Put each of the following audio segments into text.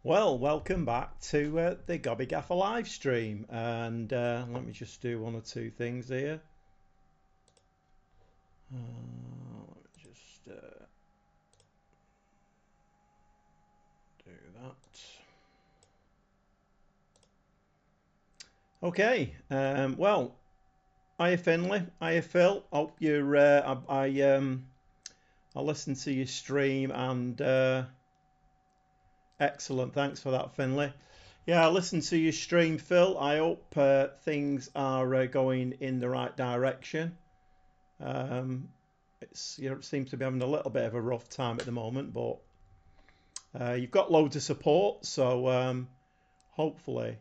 Well, welcome back to the Gobby Gaffer live stream, and let me just do one or two things here. Let me just do that. Okay. Well, hiya Finley, hiya Phil. Hope you're. I listened to your stream and excellent. Thanks for that, Finley. Yeah, I listened to your stream, Phil. I hope things are going in the right direction. Um, it seems to be having a little bit of a rough time at the moment, but you've got loads of support, so hopefully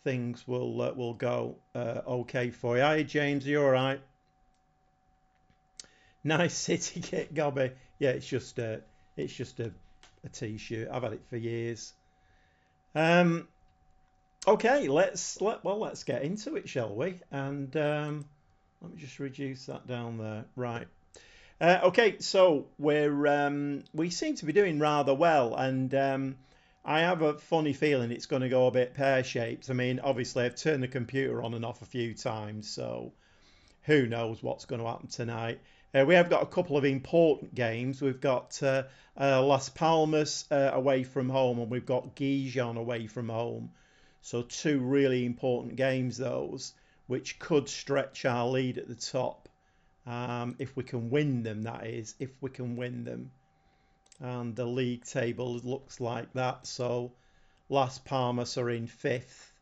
things will go okay for you. Hi, James, are you all right? Nice city kit, Gobby. Yeah, it's just a t-shirt. I've had it for years. Um, okay, let's get into it, shall we? And let me just reduce that down there. Right. Okay, so we seem to be doing rather well, and I have a funny feeling it's going to go a bit pear-shaped. I mean, obviously I've turned the computer on and off a few times, so who knows what's going to happen tonight. We have got a couple of important games. We've got Las Palmas away from home, and we've got Gijon away from home. So two really important games, those, which could stretch our lead at the top. If we can win them, that is, if we can win them. And the league table looks like that. So Las Palmas are in fifth,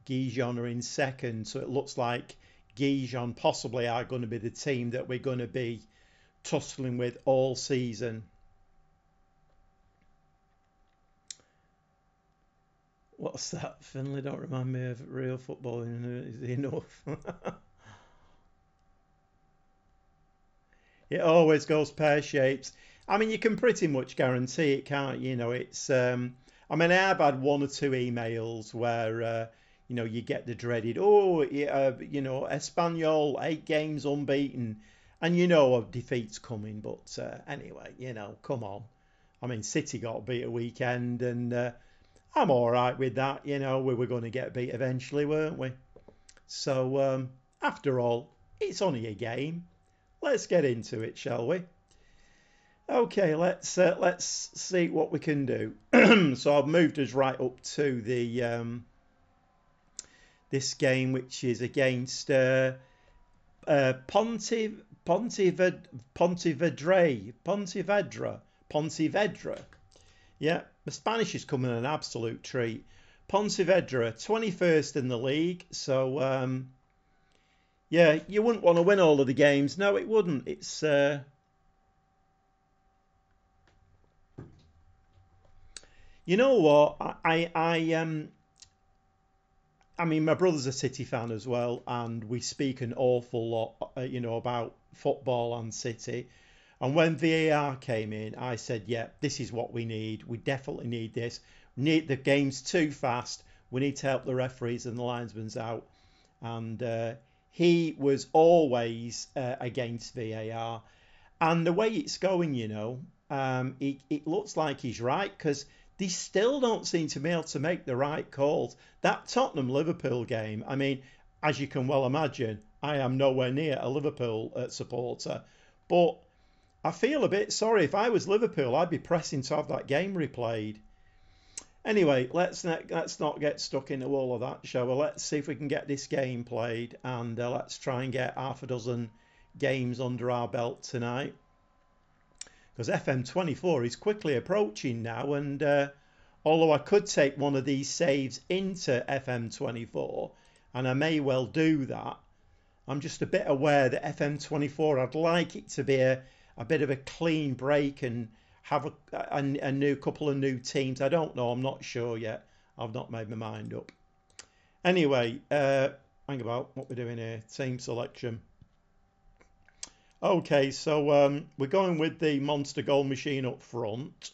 Gijon are in second. So it looks like Gijon possibly are going to be the team that we're going to be tussling with all season. What's that? Finley don't remind me of real football. Is enough? It always goes pear shaped. I mean, you can pretty much guarantee it, can't you? You know, it's. I mean, I've had one or two emails where you get the dreaded, oh, yeah, Espanyol 8 games unbeaten, and you know a defeat's coming. But anyway, come on. I mean, City got beat a weekend, and I'm all right with that. We were going to get beat eventually, weren't we? So after all, it's only a game. Let's get into it, shall we? Okay, let's see what we can do. So I've moved us right up to the this game, which is against Pontevedra. Yeah, the Spanish is coming an absolute treat. Pontevedra, 21st in the league, so yeah, you wouldn't want to win all of the games. No, it wouldn't. It's you know what? I mean, my brother's a City fan as well, and we speak an awful lot, about football and City. And when VAR came in, I said, "Yeah, this is what we need. We definitely need this. We need the game's too fast. We need to help the referees and the linesmen's out." And he was always against VAR. And the way it's going, it looks like he's right because they still don't seem to be able to make the right calls. That Tottenham Liverpool game, I mean, as you can well imagine, I am nowhere near a Liverpool supporter, but I feel a bit sorry. If I was Liverpool, I'd be pressing to have that game replayed. Anyway, let's not get stuck into all of that, shall we? Let's see if we can get this game played, and let's try and get half a dozen games under our belt tonight. Because FM24 is quickly approaching now, and although I could take one of these saves into FM24, and I may well do that, I'm just a bit aware that FM24, I'd like it to be a bit of a clean break and have a new couple of new teams. I don't know. I'm not sure yet. I've not made my mind up. Anyway, hang about what we're doing here. Team selection. Okay, so we're going with the monster goal machine up front,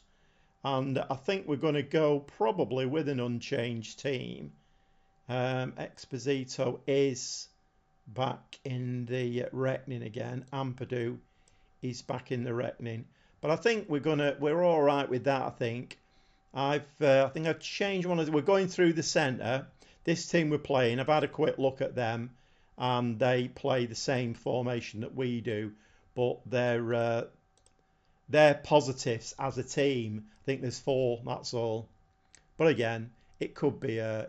and I think we're going to go probably with an unchanged team. Exposito is back in the reckoning again. Ampadu is back in the reckoning, but I think we're all right with that. I think I think I've changed one of we're going through the centre. This team we're playing, I've had a quick look at them, and they play the same formation that we do, but they're positives as a team. I think there's 4, that's all. But again, it could be a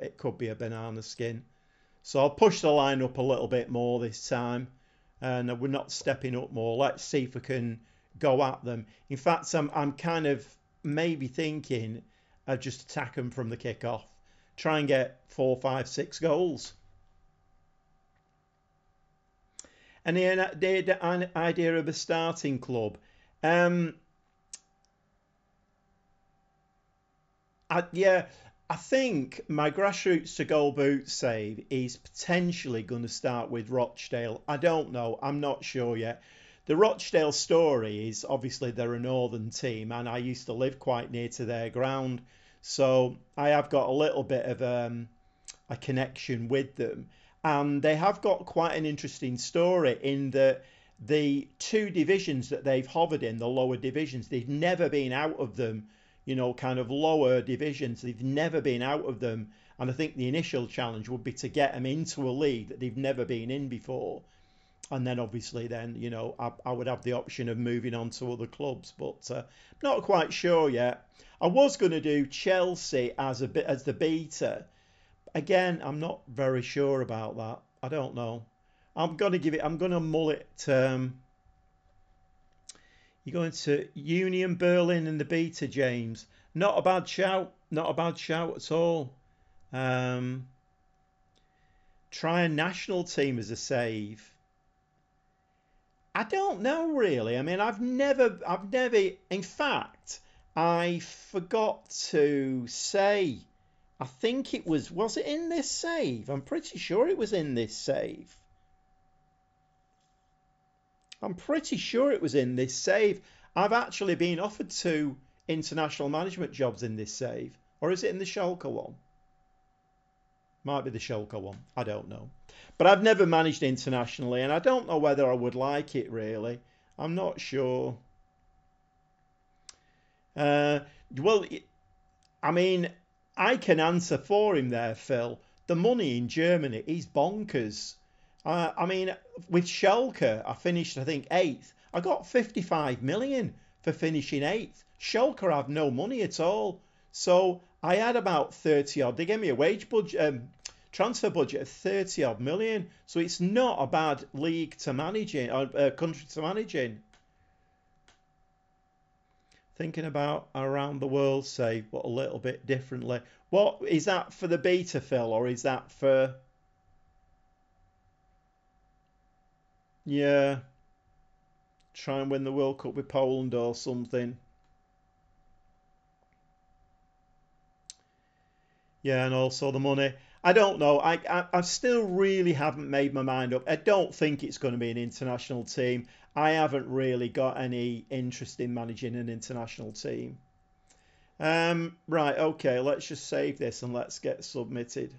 banana skin. So I'll push the line up a little bit more this time, and we're not stepping up more. Let's see if we can go at them. In fact, I'm kind of maybe thinking of just attack them from the kickoff, try and get 4, 5, 6 goals. Any idea of a starting club? Yeah, I think my grassroots to goal boot save is potentially going to start with Rochdale. I don't know. I'm not sure yet. The Rochdale story is obviously they're a northern team, and I used to live quite near to their ground, so I have got a little bit of a connection with them. And they have got quite an interesting story in that the 2 divisions that they've hovered in, the lower divisions, they've never been out of them, kind of lower divisions. They've never been out of them. And I think the initial challenge would be to get them into a league that they've never been in before. And then obviously I would have the option of moving on to other clubs, but not quite sure yet. I was going to do Chelsea as the beta. Again, I'm not very sure about that. I don't know. I'm going to mull it. You're going to Union Berlin in the beta, James. Not a bad shout. Not a bad shout at all. Try a national team as a save. I don't know really. I mean, I've never. In fact, I forgot to say. I think it was it in this save? I'm pretty sure it was in this save. I'm pretty sure it was in this save. I've actually been offered 2 international management jobs in this save. Or is it in the Schalke one? Might be the Schalke one. I don't know. But I've never managed internationally, and I don't know whether I would like it really. I'm not sure. Well, I mean, I can answer for him there, Phil. The money in Germany is bonkers. I mean, with Schalke, I finished, I think, 8th. I got 55 million for finishing 8th. Schalke have no money at all. So I had about 30 odd. They gave me a wage budget, transfer budget of 30 odd million. So it's not a bad league to manage in, or country to manage in. Thinking about around the world save, but a little bit differently. What is that for the beta, Phil, or is that for? Yeah, try and win the World Cup with Poland or something. Yeah, and also the money. I don't know. I still really haven't made my mind up. I don't think it's going to be an international team. I haven't really got any interest in managing an international team. Right, okay, let's just save this and let's get submitted.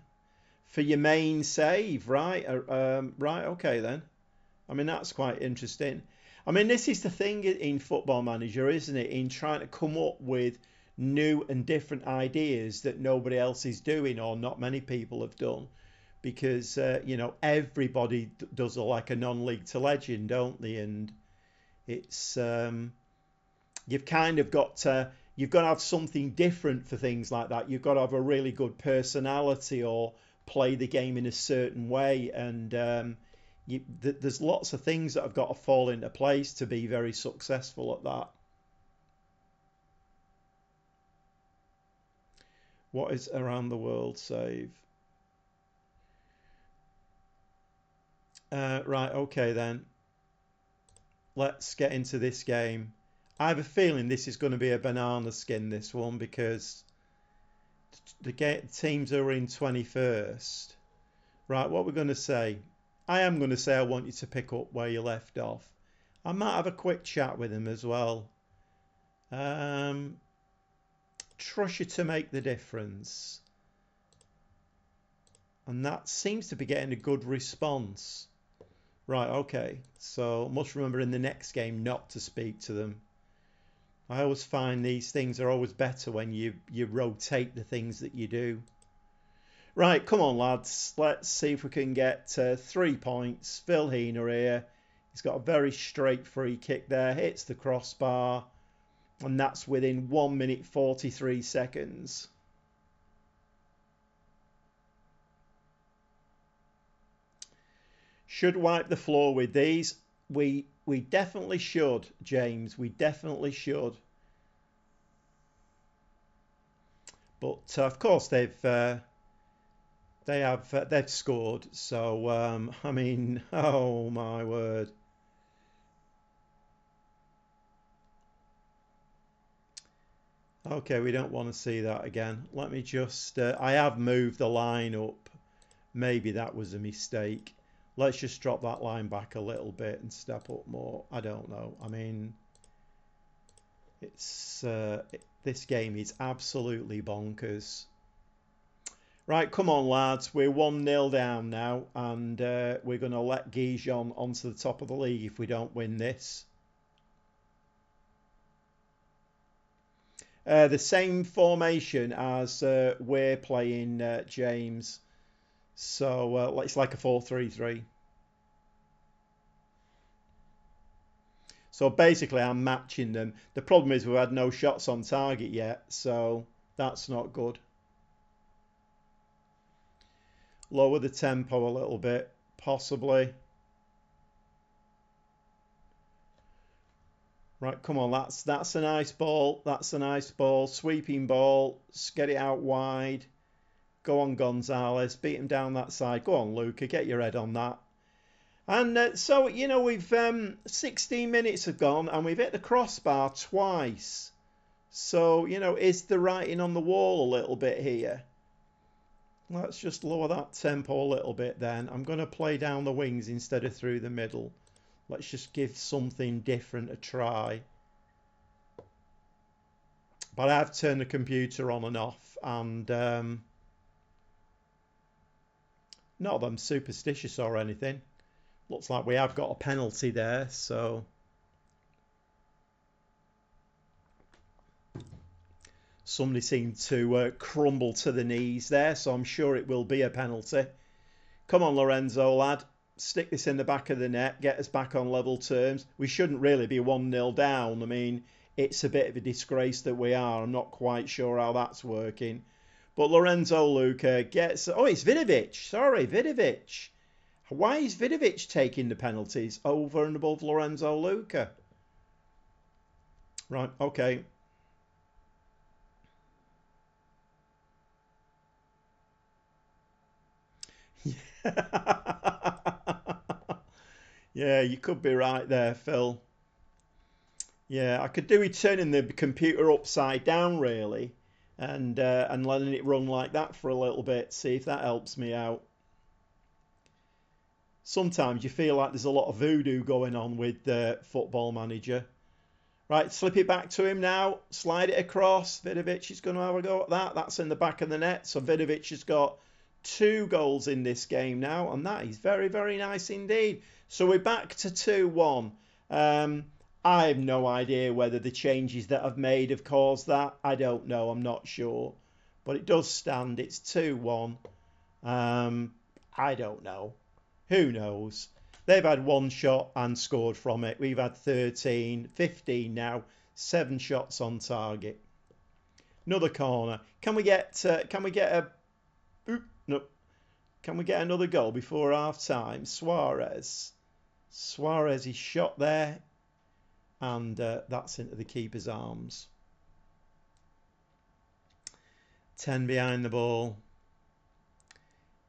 For your main save, right? Right, okay then. I mean, that's quite interesting. I mean, this is the thing in Football Manager, isn't it? In trying to come up with new and different ideas that nobody else is doing or not many people have done. Because, everybody does like a non-league to legend, don't they? And it's, you've kind of got to, you've got to have something different for things like that. You've got to have a really good personality or play the game in a certain way. And there's lots of things that have got to fall into place to be very successful at that. What is around the world save? Right, okay then. Let's get into this game. I have a feeling this is going to be a banana skin, this one, because the teams are in 21st. Right, what we're going to say. I am going to say I want you to pick up where you left off. I might have a quick chat with him as well. Trust you to make the difference. And that seems to be getting a good response. Right, okay. So must remember in the next game not to speak to them. I always find these things are always better when you rotate the things that you do. Right, come on, lads. Let's see if we can get 3 points. Phil Heener here. He's got a very straight free kick there. Hits the crossbar. And that's within 1 minute 43 seconds. Should wipe the floor with these. We definitely should, James. We definitely should. But of course they've scored. So I mean, oh my word. Okay, we don't want to see that again. Let me just. I have moved the line up. Maybe that was a mistake. Let's just drop that line back a little bit and step up more. I don't know. I mean, it's this game is absolutely bonkers. Right, come on, lads. We're 1-0 down now, and we're going to let Gijon onto the top of the league if we don't win this. The same formation as we're playing, James. So it's like a 4-3-3. So basically, I'm matching them. The problem is we've had no shots on target yet, so that's not good. Lower the tempo a little bit, possibly. Right, come on, that's a nice ball. That's a nice ball. Sweeping ball. Let's get it out wide. Go on, Gonzalez. Beat him down that side. Go on, Luca. Get your head on that. And so, you know, we've 16 minutes have gone and we've hit the crossbar twice. So, you know, is the writing on the wall a little bit here? Let's just lower that tempo a little bit then. I'm going to play down the wings instead of through the middle. Let's just give something different a try. But I've turned the computer on and off, and not that I'm superstitious or anything. Looks like we have got a penalty there, so somebody seemed to crumble to the knees there, so I'm sure it will be a penalty. Come on, Lorenzo, lad. Stick this in the back of the net, get us back on level terms. We shouldn't really be 1-0 down. I mean, it's a bit of a disgrace that we are. I'm not quite sure how that's working. But Lorenzo Luca gets... Oh, it's Vidovic. Sorry, Vidovic. Why is Vidovic taking the penalties over and above Lorenzo Luca? Right, okay. Yeah, you could be right there, Phil. Yeah, I could do with turning the computer upside down, really, and letting it run like that for a little bit, see if that helps me out. Sometimes you feel like there's a lot of voodoo going on with the Football Manager. Right, slip it back to him now. Slide it across. Vidovic is going to have a go at that. That's in the back of the net. So Vidovic has got 2 goals in this game now, and that is very, very nice indeed. So we're back to 2-1. I have no idea whether the changes that I've made have caused that. I don't know. I'm not sure. But it does stand. It's 2-1. I don't know. Who knows? They've had 1 shot and scored from it. We've had 13, 15 now. 7 shots on target. Another corner. Can we get a... No. Can we get another goal before half time? Suarez is shot there. And that's into the keeper's arms. 10 behind the ball.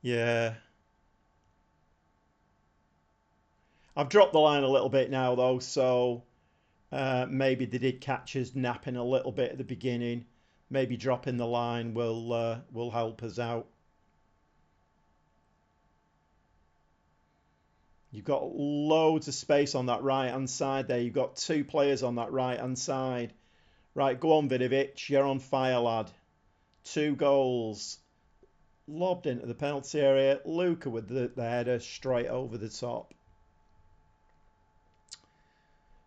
Yeah. I've dropped the line a little bit now, though, so maybe they did catch us napping a little bit at the beginning. Maybe dropping the line will help us out. You've got loads of space on that right-hand side there. You've got 2 players on that right-hand side. Right, go on, Vidovic. You're on fire, lad. 2 goals. Lobbed into the penalty area. Luca with the header straight over the top.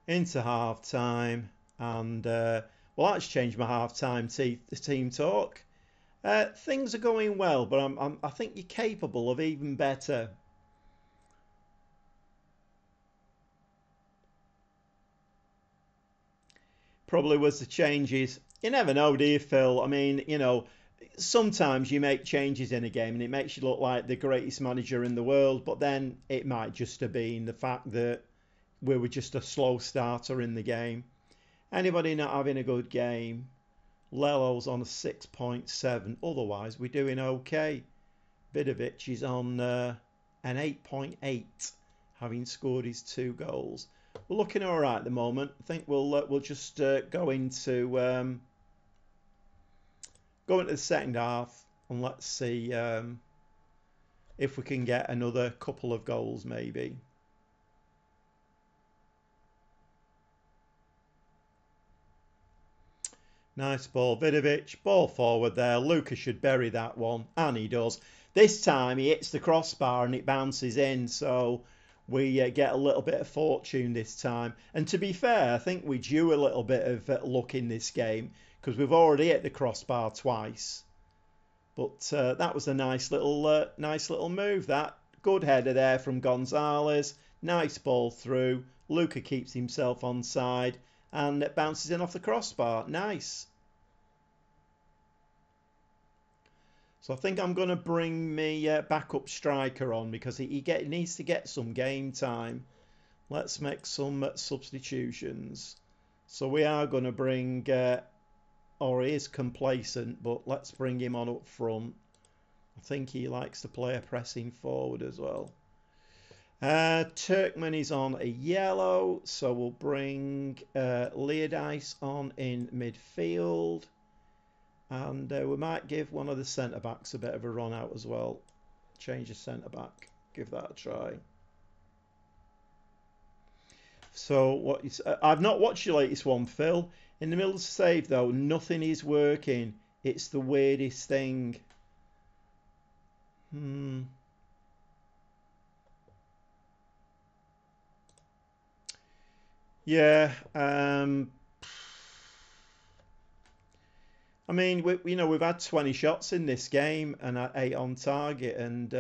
Into half-time. And well, that's changed my half-time team talk. Things are going well, but I think you're capable of even better. Probably was the changes. You never know, do you, Phil? I mean, you know, sometimes you make changes in a game and it makes you look like the greatest manager in the world, but then it might just have been the fact that we were just a slow starter in the game. Anybody not having a good game? Lelo's on a 6.7. Otherwise, we're doing okay. Vidovic is on an 8.8, having scored his 2 goals. We're looking all right at the moment. I think we'll just go into the second half and let's see if we can get another couple of goals maybe. Nice ball, Vidovic. Ball forward there. Lucas should bury that one, and he does. This time he hits the crossbar and it bounces in, so we get a little bit of fortune this time. And to be fair, I think we due a little bit of luck in this game because we've already hit the crossbar twice. But that was a nice little move. That good header there from Gonzalez. Nice ball through. Luca keeps himself onside and it bounces in off the crossbar. Nice. So I think I'm going to bring me backup striker on because he needs to get some game time. Let's make some substitutions. So we are going to bring, or he is complacent, but let's bring him on up front. I think he likes to play a pressing forward as well. Turkmen is on a yellow, so we'll bring Leodice on in midfield. And we might give one of the centre-backs a bit of a run out as well. Change the centre-back. Give that a try. So I've not watched your latest one, Phil. In the middle of the save, though, nothing is working. It's the weirdest thing. Yeah. I mean, we've had 20 shots in this game and 8 on target. And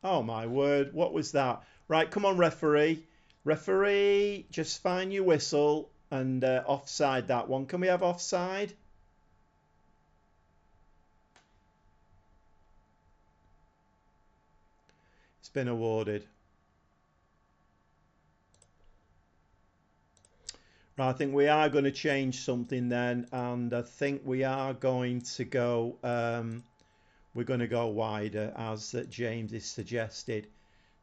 oh my word, what was that? Right, come on, referee. Referee, just find your whistle and offside that one. Can we have offside? It's been awarded. Right, I think we are going to change something then, and I think we are going to go. We're going to go wider, as James has suggested.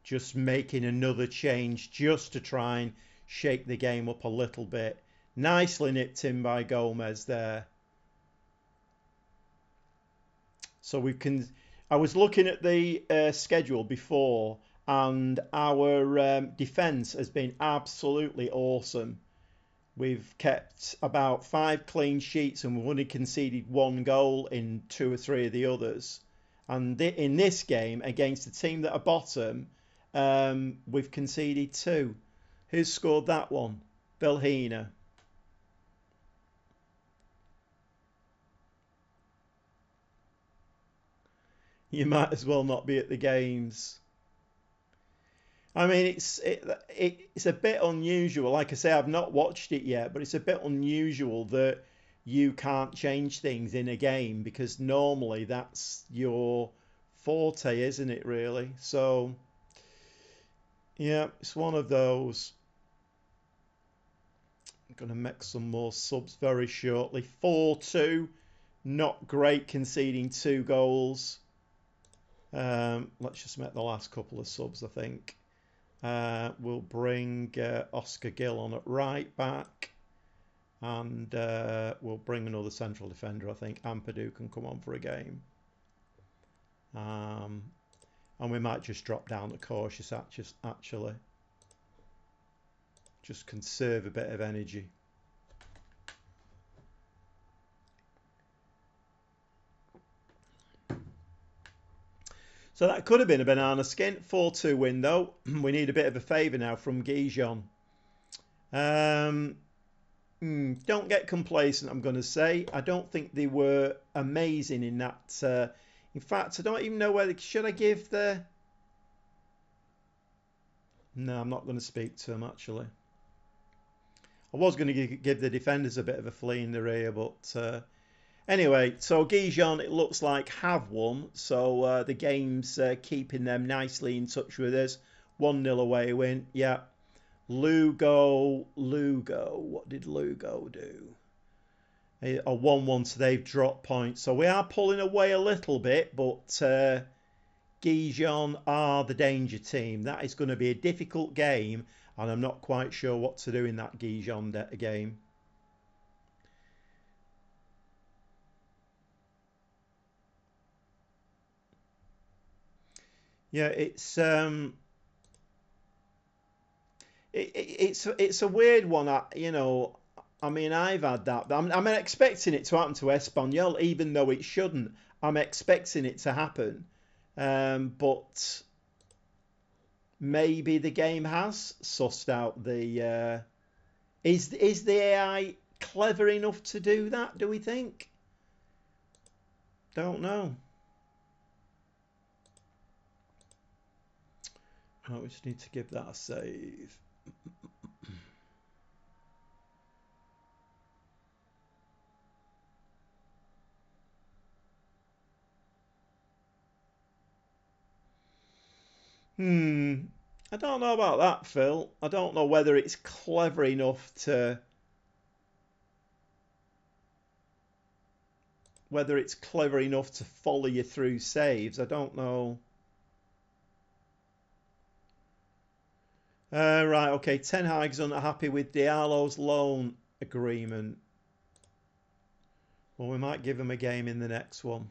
Just making another change, just to try and shake the game up a little bit. Nicely nipped in by Gomez there. So we can. I was looking at the schedule before, and our defence has been absolutely awesome. We've kept about 5 clean sheets and we've only conceded 1 goal in 2 or 3 of the others. And in this game, against the team that are bottom, we've conceded 2. Who's scored that one? Belhina. You might as well not be at the games. I mean, it's a bit unusual. Like I say, I've not watched it yet, but it's a bit unusual that you can't change things in a game because normally that's your forte, isn't it, really? So, yeah, it's one of those. I'm going to make some more subs very shortly. 4-2, not great conceding 2 goals. Let's just make the last couple of subs, I think. We'll bring Oscar Gill on at right back. And we'll bring another central defender, I think. Ampadu can come on for a game. And we might just drop down to cautious, actually. Just conserve a bit of energy. So that could have been a banana skin. 4-2 win, though. We need a bit of a favour now from Gijon. Don't get complacent, I'm going to say. I don't think they were amazing in that. In fact, I don't even know whether... Should I give the... No, I'm not going to speak to them, actually. I was going to give the defenders a bit of a flea in the rear, but... Anyway, so Gijon, it looks like, have won. So the game's keeping them nicely in touch with us. 1-0 away win. Yeah. Lugo. What did Lugo do? A 1-1, so they've dropped points. So we are pulling away a little bit, but Gijon are the danger team. That is going to be a difficult game, and I'm not quite sure what to do in that Gijon game. Yeah, it's it's a weird one. I mean, I've had that. I'm expecting it to happen to Espanyol, even though it shouldn't. I'm expecting it to happen, but maybe the game has sussed out the. Is the AI clever enough to do that? Do we think? Don't know. Oh, we just need to give that a save. I don't know about that, Phil. I don't know whether it's clever enough to follow you through saves. I don't know. Right, okay. Ten Hag's unhappy with Diallo's loan agreement. Well, we might give him a game in the next one.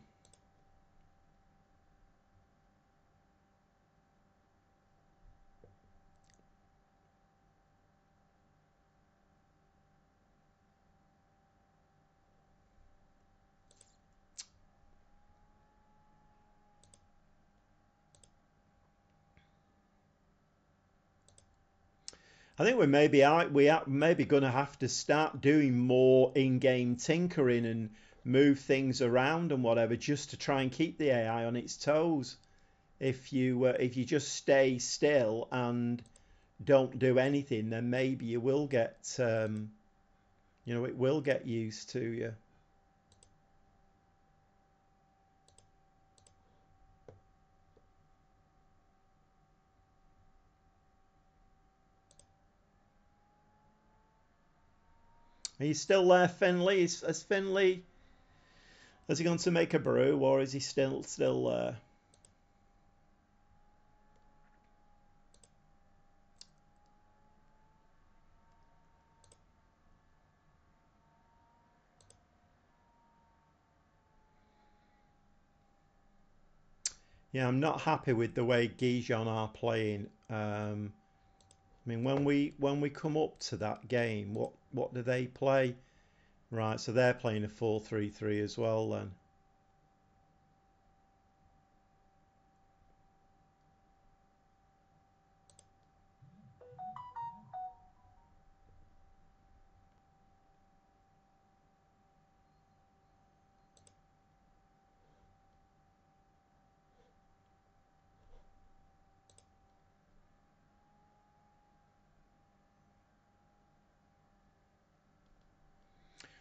I think we are maybe going to have to start doing more in-game tinkering and move things around and whatever, just to try and keep the AI on its toes. If you just stay still and don't do anything, then maybe you will get it will get used to you. Are you still there, Finley? Has Finley, has he gone to make a brew, or is he still there? Yeah, I'm not happy with the way Gijon are playing. I mean, when we come up to that game, what do they play? Right, so they're playing a 4-3-3 as well then.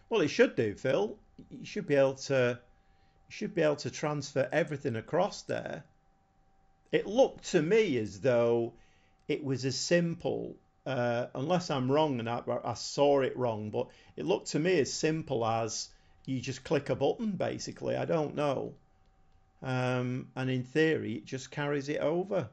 Well, it should do, Phil. You should be able to transfer everything across there. It looked to me as though it was as simple, unless I'm wrong and I saw it wrong, but it looked to me as simple as you just click a button, basically. I don't know. And in theory, it just carries it over.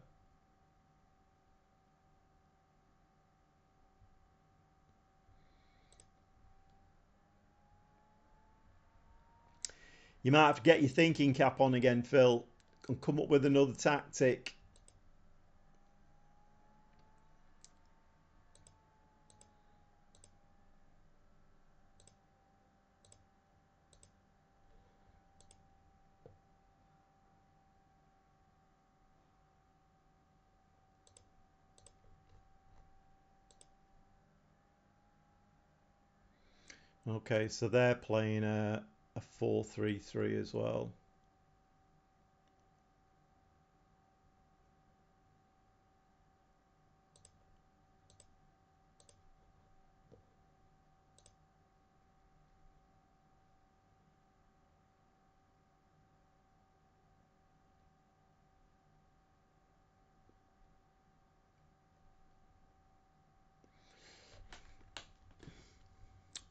You might have to get your thinking cap on again, Phil, and come up with another tactic. Okay, so they're playing a 4-3-3 as well.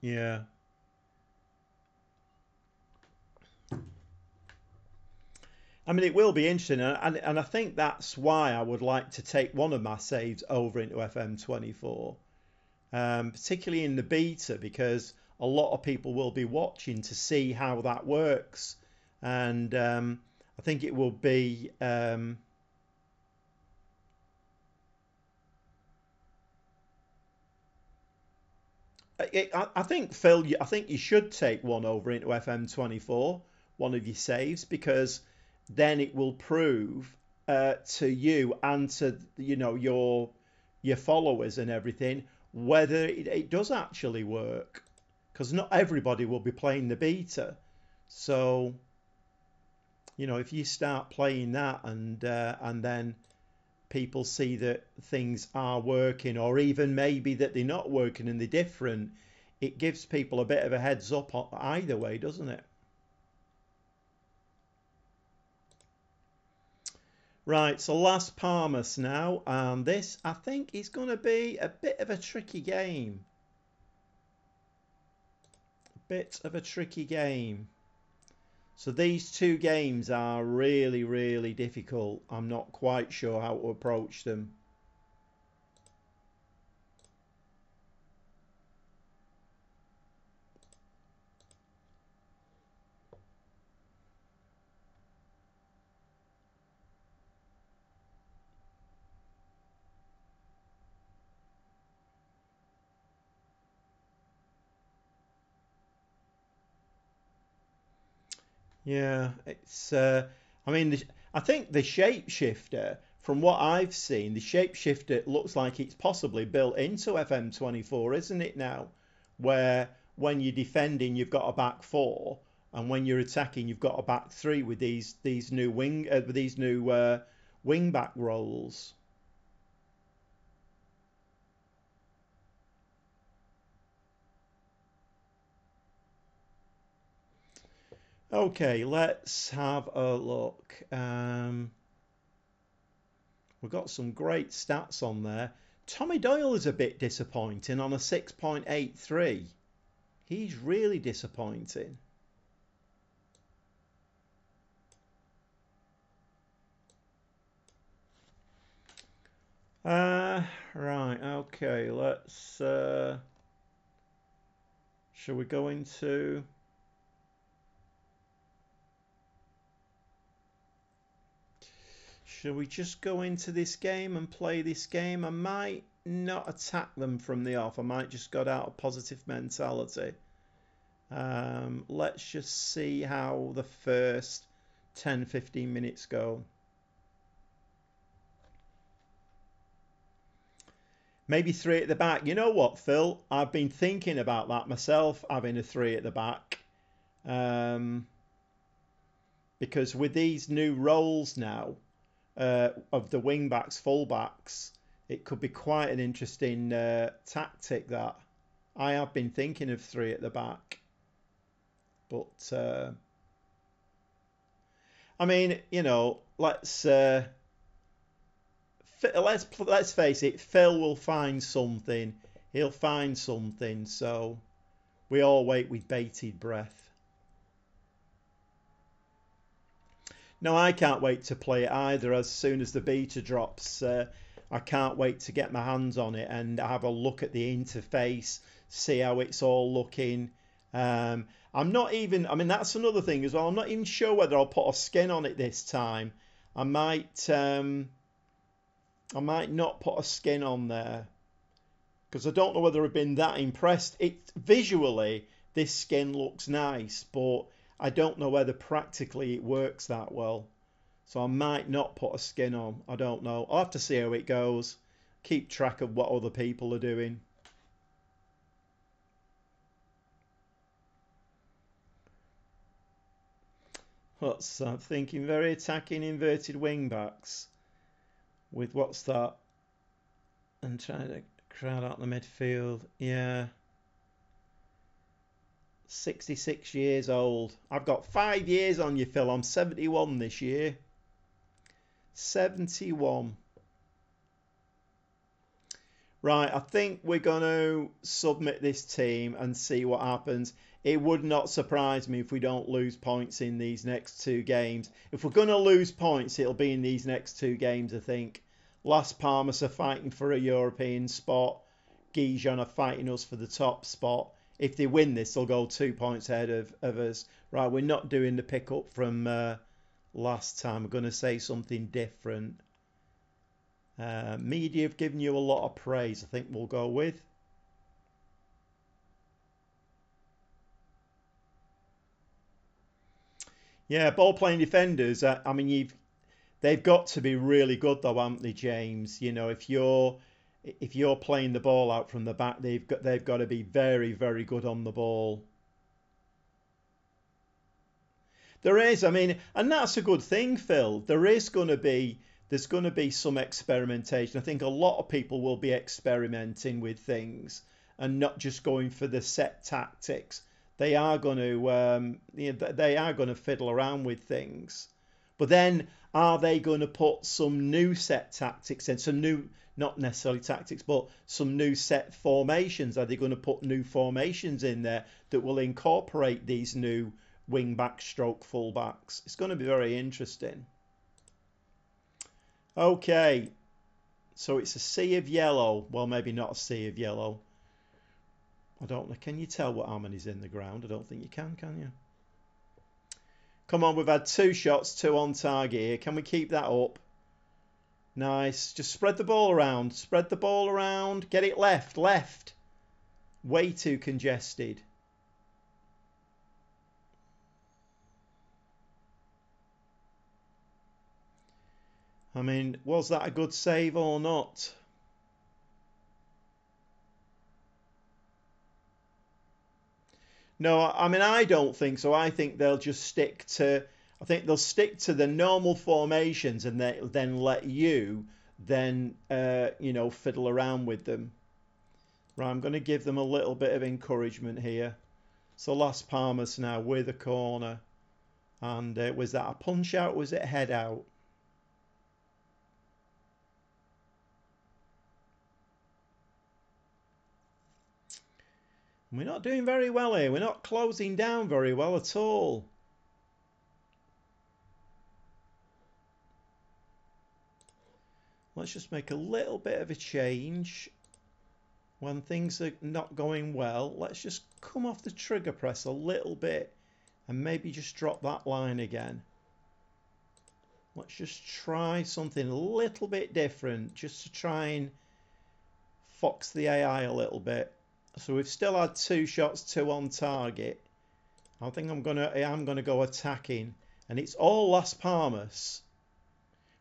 Yeah. I mean, it will be interesting, and I think that's why I would like to take one of my saves over into FM24, particularly in the beta, because a lot of people will be watching to see how that works, and I think it will be. I think Phil, I think you should take one over into FM24, one of your saves, because then it will prove to you and to your followers and everything whether it does actually work. Because not everybody will be playing the beta, so if you start playing that and then people see that things are working, or even maybe that they're not working and they're different, it gives people a bit of a heads up either way, doesn't it? Right, so Las Palmas now, and this I think is going to be a bit of a tricky game. A bit of a tricky game. So these two games are really, really difficult. I'm not quite sure how to approach them. Yeah, it's. I mean, I think the shapeshifter, from what I've seen, the shapeshifter looks like it's possibly built into FM24, isn't it now? Where when you're defending, you've got a back four, and when you're attacking, you've got a back three with these new wing back roles. Okay, let's have a look. We've got some great stats on there. Tommy Doyle is a bit disappointing on a 6.83. He's really disappointing. Uh, right, okay, let's. Shall we go into. Shall we just go into this game and play this game? I might not attack them from the off. I might just go out of positive mentality. Let's just see how the first 10-15 minutes go. Maybe three at the back. You know what, Phil? I've been thinking about that myself, having a three at the back. Um, because with these new roles now of the wing backs, full backs, it could be quite an interesting tactic that. I have been thinking of three at the back. But, I mean, let's face it, Phil will find something. He'll find something, so we all wait with bated breath. No, I can't wait to play it either. As soon as the beta drops, I can't wait to get my hands on it and have a look at the interface, see how it's all looking. I'm not even, I mean, that's another thing as well. I'm not even sure whether I'll put a skin on it this time. I might, um, I might not put a skin on there because I don't know whether I've been that impressed. It visually, this skin looks nice, but I don't know whether practically it works that well. So I might not put a skin on. I don't know. I'll have to see how it goes. Keep track of what other people are doing. What's that? Thinking very attacking inverted wing backs with what's that? And trying to crowd out the midfield. Yeah. 66 years old. I've got 5 years on you, Phil. I'm 71 this year. 71. Right, I think we're going to submit this team and see what happens. It would not surprise me if we don't lose points in these next 2 games. If we're going to lose points, it'll be in these next 2 games, I think. Las Palmas are fighting for a European spot. Gijon are fighting us for the top spot. If they win this, they'll go 2 points ahead of us. Right, we're not doing the pick-up from last time. We're going to say something different. Media have given you a lot of praise, I think we'll go with. Yeah, ball-playing defenders, I mean, they've got to be really good though, haven't they, James? You know, if you're playing the ball out from the back, they've got to be very, very good on the ball. There is, I mean, and that's a good thing, Phil. There's going to be some experimentation. I think a lot of people will be experimenting with things and not just going for the set tactics. They are going to fiddle around with things. But then, are they going to put some new set tactics in? Some new, not necessarily tactics, but some new set formations? Are they going to put new formations in there that will incorporate these new wing back stroke full backs? It's going to be very interesting. Okay, so it's a sea of yellow. Well, maybe not a sea of yellow. I don't know. Can you tell what how many's in the ground? I don't think you can you? Come on, we've had 2 shots, 2 on target here. Can we keep that up? Nice. Just spread the ball around. Spread the ball around. Get it left. Way too congested. I mean, was that a good save or not? No, I mean, I don't think so. I think they'll just stick to... I think they'll stick to the normal formations and then let you then, fiddle around with them. Right, I'm going to give them a little bit of encouragement here. So Las Palmas now with a corner. And was that a punch out or was it a head out? We're not doing very well here. We're not closing down very well at all. Let's just make a little bit of a change. When things are not going well, let's just come off the trigger press a little bit and maybe just drop that line again. Let's just try something a little bit different just to try and fox the AI a little bit. So we've still had 2 shots, 2 on target. I think I am gonna go attacking, and it's all Las Palmas,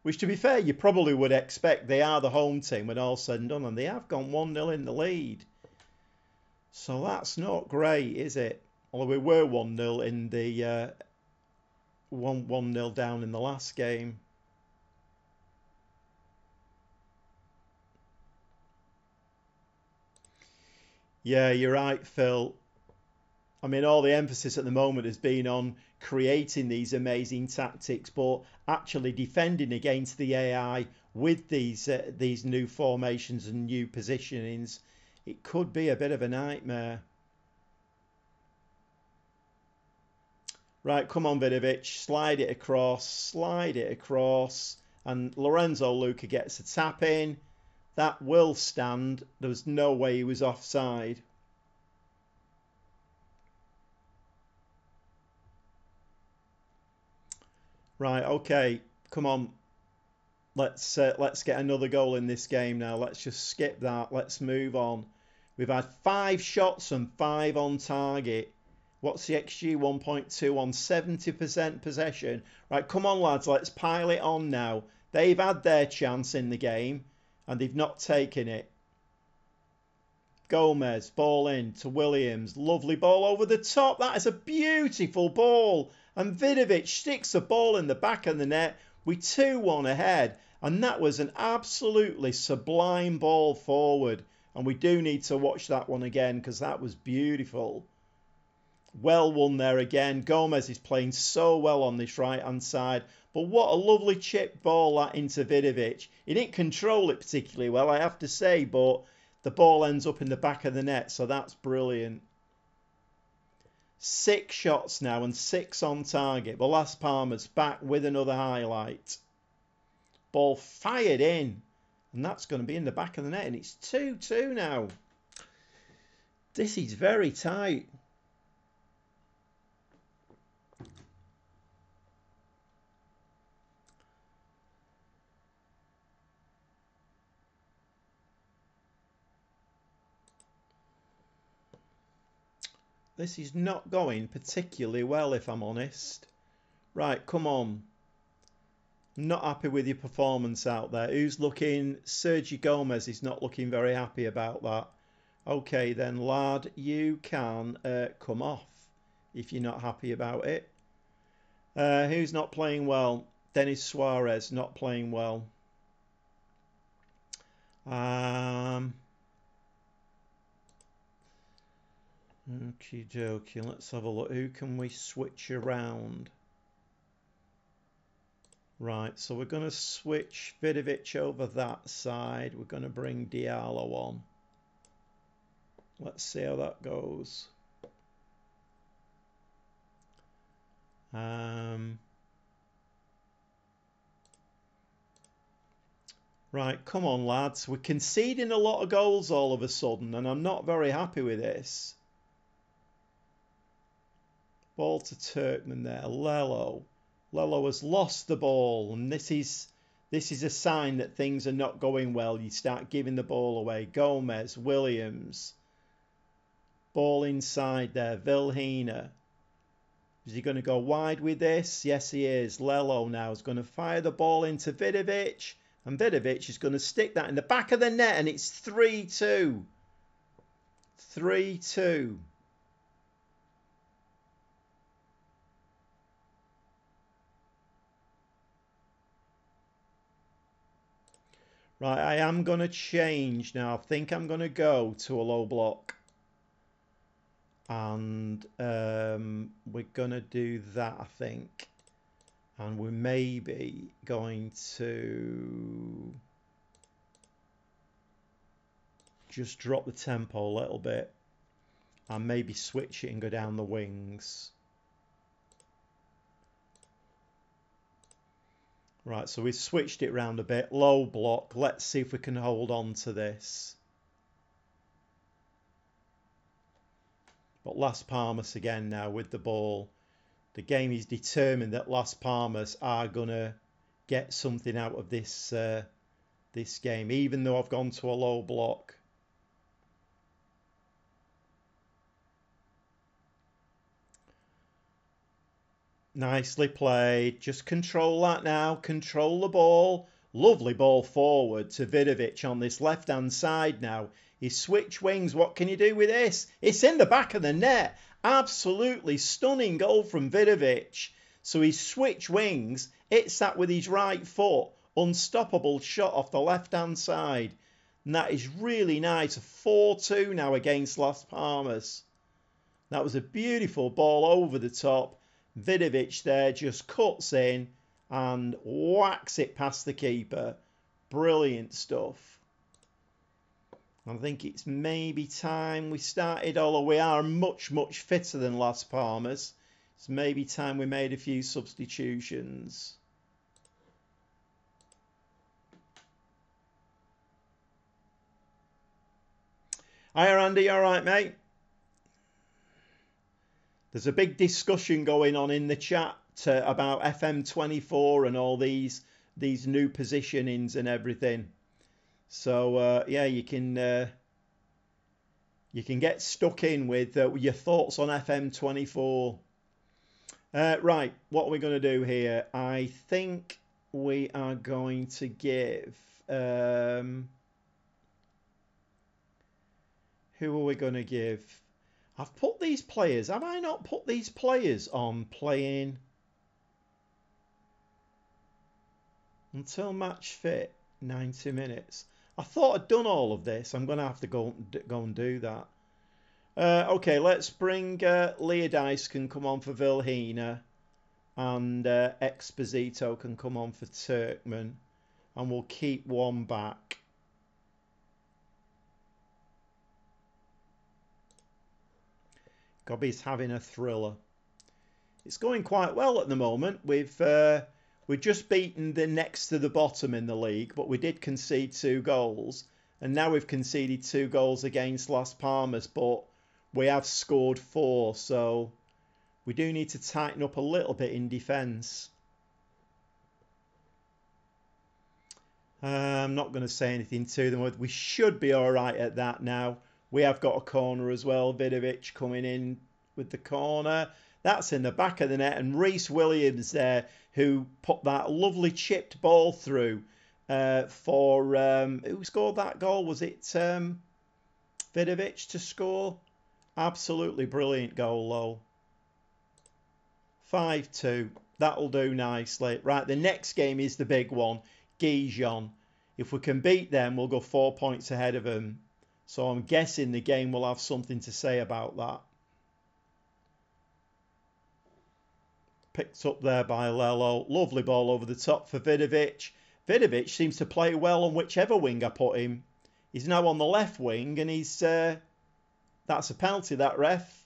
which, to be fair, you probably would expect. They are the home team when all's said and done, and they have gone 1-0 in the lead. So that's not great, is it? Although we were 1-0 in the 1-0 down in the last game. Yeah, you're right, Phil. I mean, all the emphasis at the moment has been on creating these amazing tactics, but actually defending against the AI with these new formations and new positionings, it could be a bit of a nightmare. Right, come on, Vidovic, slide it across, and Lorenzo Luca gets a tap in. That will stand. There was no way he was offside. Right, okay, come on. Let's get another goal in this game now. Let's just skip that. Let's move on. We've had 5 shots and 5 on target. What's the XG? 1.2 on 70% possession. Right, come on, lads. Let's pile it on now. They've had their chance in the game and they've not taken it. Gomez, ball in to Williams. Lovely ball over the top. That is a beautiful ball. And Vidovic sticks the ball in the back of the net with 2-1 ahead. And that was an absolutely sublime ball forward. And we do need to watch that one again because that was beautiful. Well won there again. Gomez is playing so well on this right-hand side. But what a lovely chip ball that into Vidovic. He didn't control it particularly well, I have to say, but the ball ends up in the back of the net, so that's brilliant. 6 shots now and 6 on target. But Las Palmas back with another highlight. Ball fired in. And that's going to be in the back of the net. And it's 2-2 now. This is very tight. This is not going particularly well, if I'm honest. Right, come on. I'm not happy with your performance out there. Who's looking? Sergio Gomez is not looking very happy about that. Okay then, lad, you can come off if you're not happy about it. Who's not playing well? Denis Suarez not playing well. Okie dokie, let's have a look. Who can we switch around? Right, so we're going to switch Vidovic over that side. We're going to bring Diallo on. Let's see how that goes. Right, come on, lads. We're conceding a lot of goals all of a sudden, and I'm not very happy with this. Ball to Turkman there. Lello. Lello has lost the ball, and this is a sign that things are not going well. You start giving the ball away. Gomez, Williams. Ball inside there. Vilhena. Is he going to go wide with this? Yes, he is. Lello now is going to fire the ball into Vidovic. And Vidovic is going to stick that in the back of the net. And it's 3-2. 3-2. Right, I am going to change now. I think I'm going to go to a low block. And we're going to do that, I think. And we're maybe going to just drop the tempo a little bit. And maybe switch it and go down the wings. Right, so we've switched it round a bit. Low block. Let's see if we can hold on to this. But Las Palmas again now with the ball. The game is determined that Las Palmas are going to get something out of this this game, even though I've gone to a low block. Nicely played. Just control that now. Control the ball. Lovely ball forward to Vidovic on this left-hand side now. He switch wings. What can you do with this? It's in the back of the net. Absolutely stunning goal from Vidovic. So he switch wings. Hits that with his right foot. Unstoppable shot off the left-hand side. And that is really nice. 4-2 now against Las Palmas. That was a beautiful ball over the top. Vidovic there just cuts in and whacks it past the keeper. Brilliant stuff. I think it's maybe time we started, although we are much fitter than Las Palmas. It's maybe time we made a few substitutions. Hiya Andy, you alright mate? There's a big discussion going on in the chat about FM24 and all these new positionings and everything. So yeah, you can get stuck in with your thoughts on FM24. Right, what are we going to do here? I think we are going to give... who are we going to give? I've put these players. Have I not put these players on playing until match fit 90 minutes? I thought I'd done all of this. I'm going to have to go and do that. Okay, let's bring Leodice can come on for Vilhena, and Exposito can come on for Turkmen, and we'll keep one back. Gobby's having a thriller. It's going quite well at the moment. We've just beaten the next to the bottom in the league, but we did concede 2 goals, and now we've conceded 2 goals against Las Palmas, but we have scored 4, so we do need to tighten up a little bit in defence. I'm not going to say anything to them. We should be all right at that now. We have got a corner as well. Vidovic coming in with the corner. That's in the back of the net. And Reece Williams there, who put that lovely chipped ball through for... who scored that goal? Was it Vidovic to score? Absolutely brilliant goal, though. 5-2. That'll do nicely. Right, the next game is the big one. Gijon. If we can beat them, we'll go 4 points ahead of them. So I'm guessing the game will have something to say about that. Picked up there by Lello. Lovely ball over the top for Vidovic. Vidovic seems to play well on whichever wing I put him. He's now on the left wing, and he's... that's a penalty, that ref.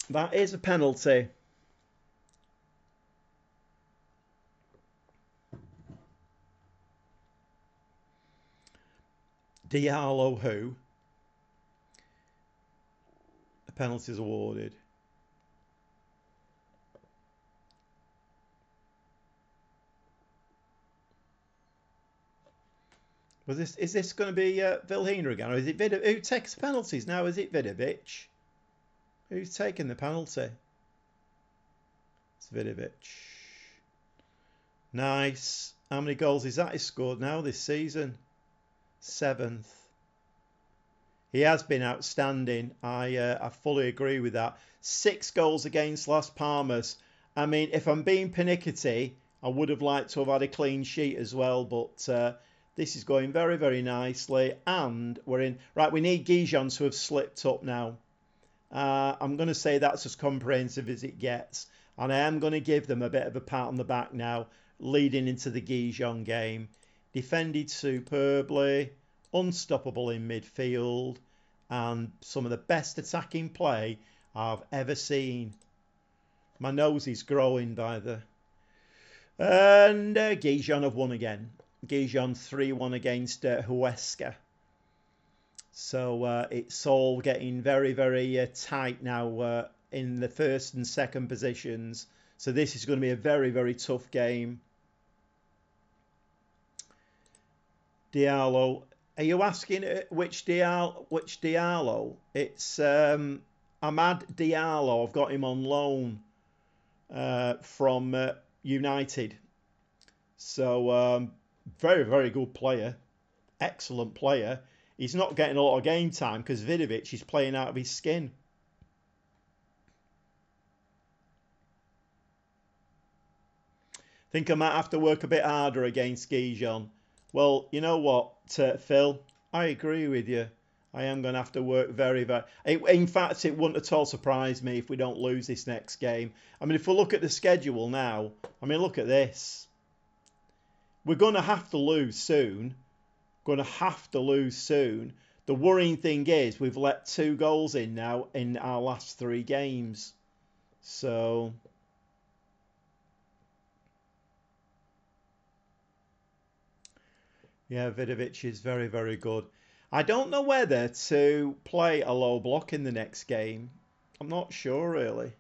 That is a penalty. Diallo who? The penalty is awarded. Is this going to be Vilhena again, or is it Vidovic? Who takes penalties now? Is it Vidovic? Who's taking the penalty? It's Vidovic. Nice. How many goals is that he scored now this season? 7th. He has been outstanding. I fully agree with that. 6 goals against Las Palmas. I mean, if I'm being pernickety, I would have liked to have had a clean sheet as well, but this is going very, very nicely. And we're in... Right, we need Gijon to have slipped up now. I'm going to say that's as comprehensive as it gets. And I am going to give them a bit of a pat on the back now, leading into the Gijon game. Defended superbly, unstoppable in midfield, and some of the best attacking play I've ever seen. My nose is growing by the... And Gijon have won again. Gijon 3-1 against Huesca. So it's all getting very, very tight now in the first and second positions. So this is going to be a very, very tough game. Diallo. Are you asking which Diallo? It's Amad Diallo. I've got him on loan from United. So very, very good player. Excellent player. He's not getting a lot of game time because Vidovic is playing out of his skin. Think I might have to work a bit harder against Gijon. Well, you know what, Phil? I agree with you. I am going to have to work very, very... In fact, it wouldn't at all surprise me if we don't lose this next game. I mean, if we look at the schedule now, I mean, look at this. We're going to have to lose soon. Going to have to lose soon. The worrying thing is we've let 2 goals in now in our last 3 games. So... yeah, Vidovic is very, very good. I don't know whether to play a low block in the next game. I'm not sure, really.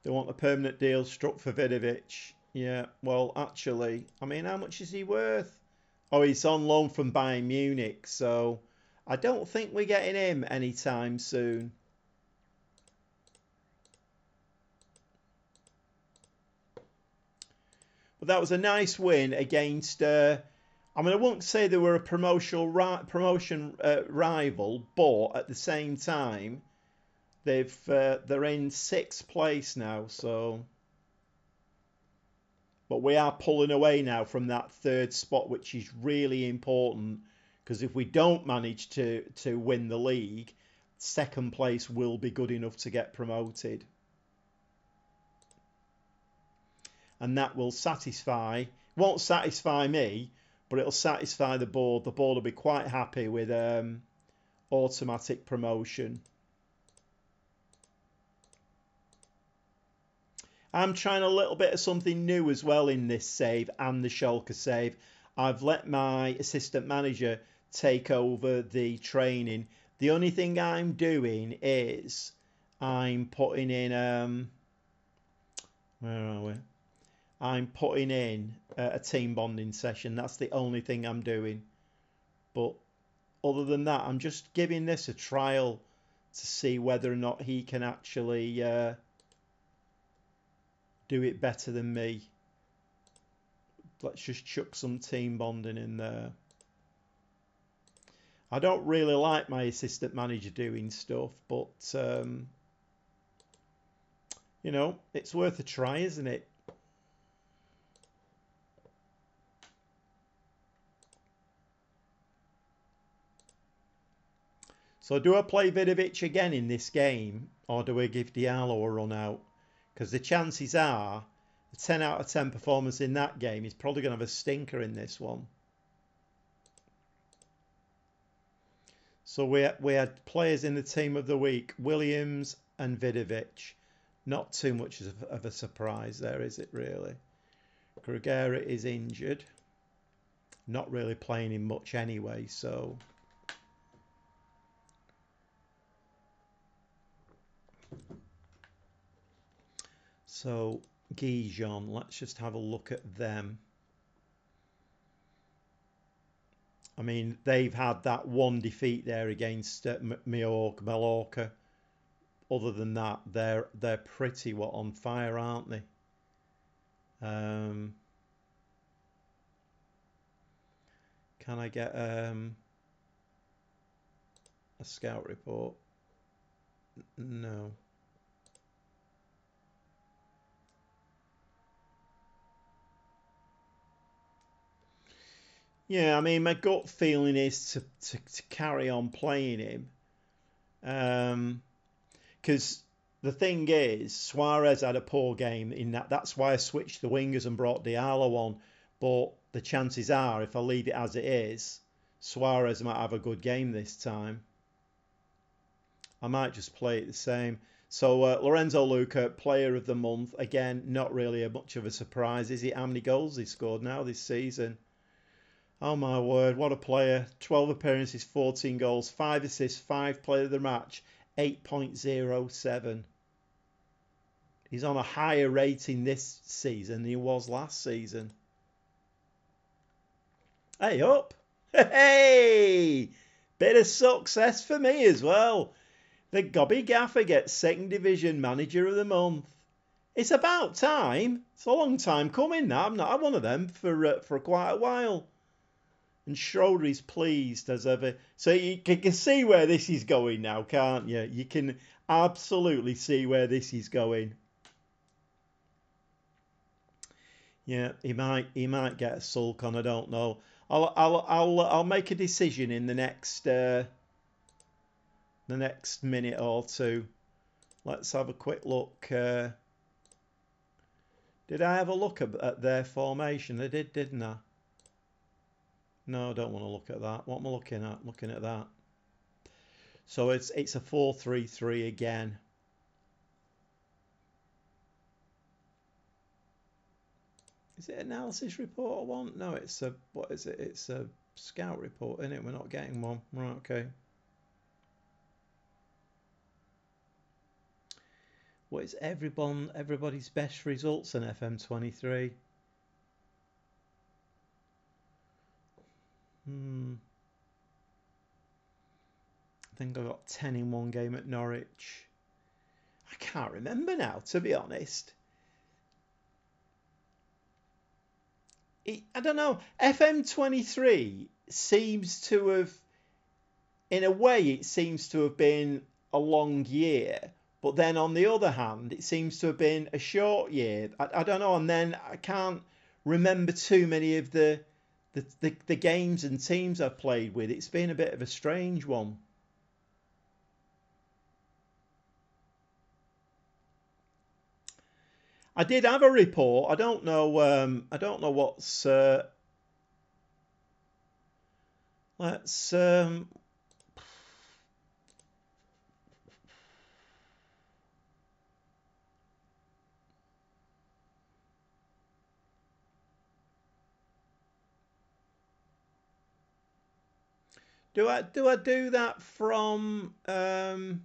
They want a permanent deal struck for Vidovic. Yeah, well, actually, I mean, how much is he worth? Oh, he's on loan from Bayern Munich, so I don't think we're getting him anytime soon. But that was a nice win against I mean, I wouldn't say they were a promotion rival, but at the same time, they're in 6th place now. So, but we are pulling away now from that 3rd spot, which is really important because if we don't manage to win the league, 2nd place will be good enough to get promoted, and that will won't satisfy me, but it'll satisfy the board. The board will be quite happy with automatic promotion. I'm trying a little bit of something new as well in this save and the Schalke save. I've let my assistant manager take over the training. The only thing I'm doing is I'm putting in where are we? I'm putting in a team bonding session. That's the only thing I'm doing. But other than that, I'm just giving this a trial to see whether or not he can actually do it better than me. Let's just chuck some team bonding in there. I don't really like my assistant manager doing stuff, but you know, it's worth a try, isn't it? So do I play Vidovic again in this game, or do I give Diallo a run out? Because the chances are the 10 out of 10 performance in that game is probably going to have a stinker in this one. So we had players in the team of the week, Williams and Vidovic. Not too much of a surprise there, is it really? Gregera is injured. Not really playing him much anyway, so... So, Gijon, let's just have a look at them. I mean, they've had that one defeat there against Mallorca. Other than that, they're pretty on fire, aren't they? Can I get a scout report? No. Yeah, I mean, my gut feeling is to carry on playing him. Because the thing is, Suarez had a poor game in that. That's why I switched the wingers and brought Diallo on. But the chances are, if I leave it as it is, Suarez might have a good game this time. I might just play it the same. So Lorenzo Luca, player of the month. Again, not really much of a surprise, is it? How many goals he scored now this season? Oh my word, what a player. 12 appearances, 14 goals, 5 assists, 5 player of the match, 8.07. He's on a higher rating this season than he was last season. Hey up! Hey! Bit of success for me as well. The Gobby Gaffer gets 2nd Division Manager of the Month. It's about time. It's a long time coming now. I've not had one of them for quite a while. And Schroeder is pleased as ever. So you can see where this is going now, can't you? You can absolutely see where this is going. Yeah, he might get a sulk on. I don't know. I'll make a decision in the next minute or two. Let's have a quick look. Did I have a look at their formation? I did, didn't I? No, I don't want to look at that. What am I looking at? I'm looking at that. So it's a 4-3-3 again. Is it an analysis report I want? No, it's a, what is it? It's a scout report, isn't it? We're not getting one. Right, okay. What is everybody's best results in FM23? I think I got 10 in one game at Norwich. I can't remember now, to be honest. I don't know. FM23 seems to have, in a way, it seems to have been a long year. But then on the other hand, it seems to have been a short year. I don't know. And then I can't remember too many of the games and teams I've played with. It's been a bit of a strange one. I did have a report. I don't know. I don't know what's. Let's. Do I do that from? Do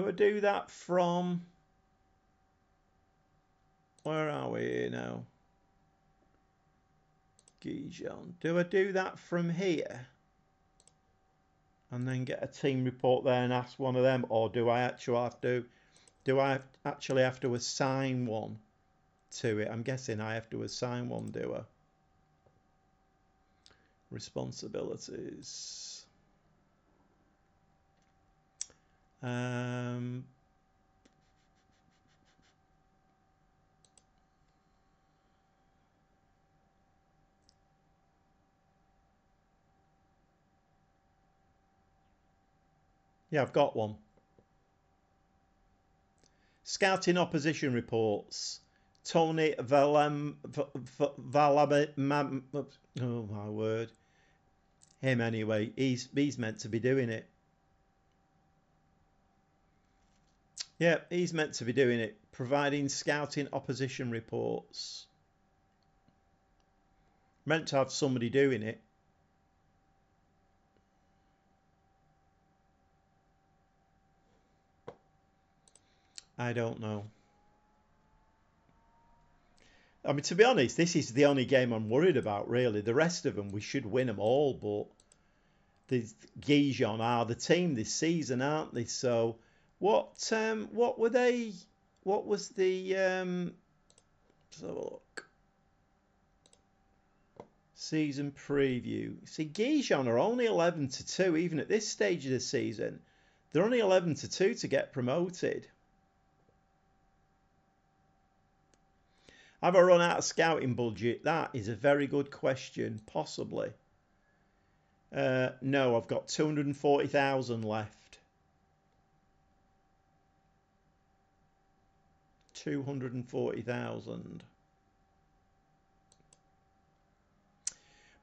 I do that from? Where are we here now? Gijon. Do I do that from here? And then get a team report there and ask one of them, or do I actually have to? Do I actually have to assign one to it? I'm guessing I have to assign one. Do I? Responsibilities. Yeah, I've got one. Scouting opposition reports. Tony Valam, oh my word. Him anyway. He's meant to be doing it. Yeah, he's meant to be doing it. Providing scouting opposition reports. Meant to have somebody doing it. I don't know. I mean, to be honest, this is the only game I'm worried about, really. The rest of them, we should win them all, but the Gijon are the team this season, aren't they? So, what were they? What was the? Let's have a look. Season preview. See, Gijon are only 11-2, even at this stage of the season. They're only 11-2 to get promoted. Have I run out of scouting budget? That is a very good question. Possibly. No, I've got 240,000 left. 240,000.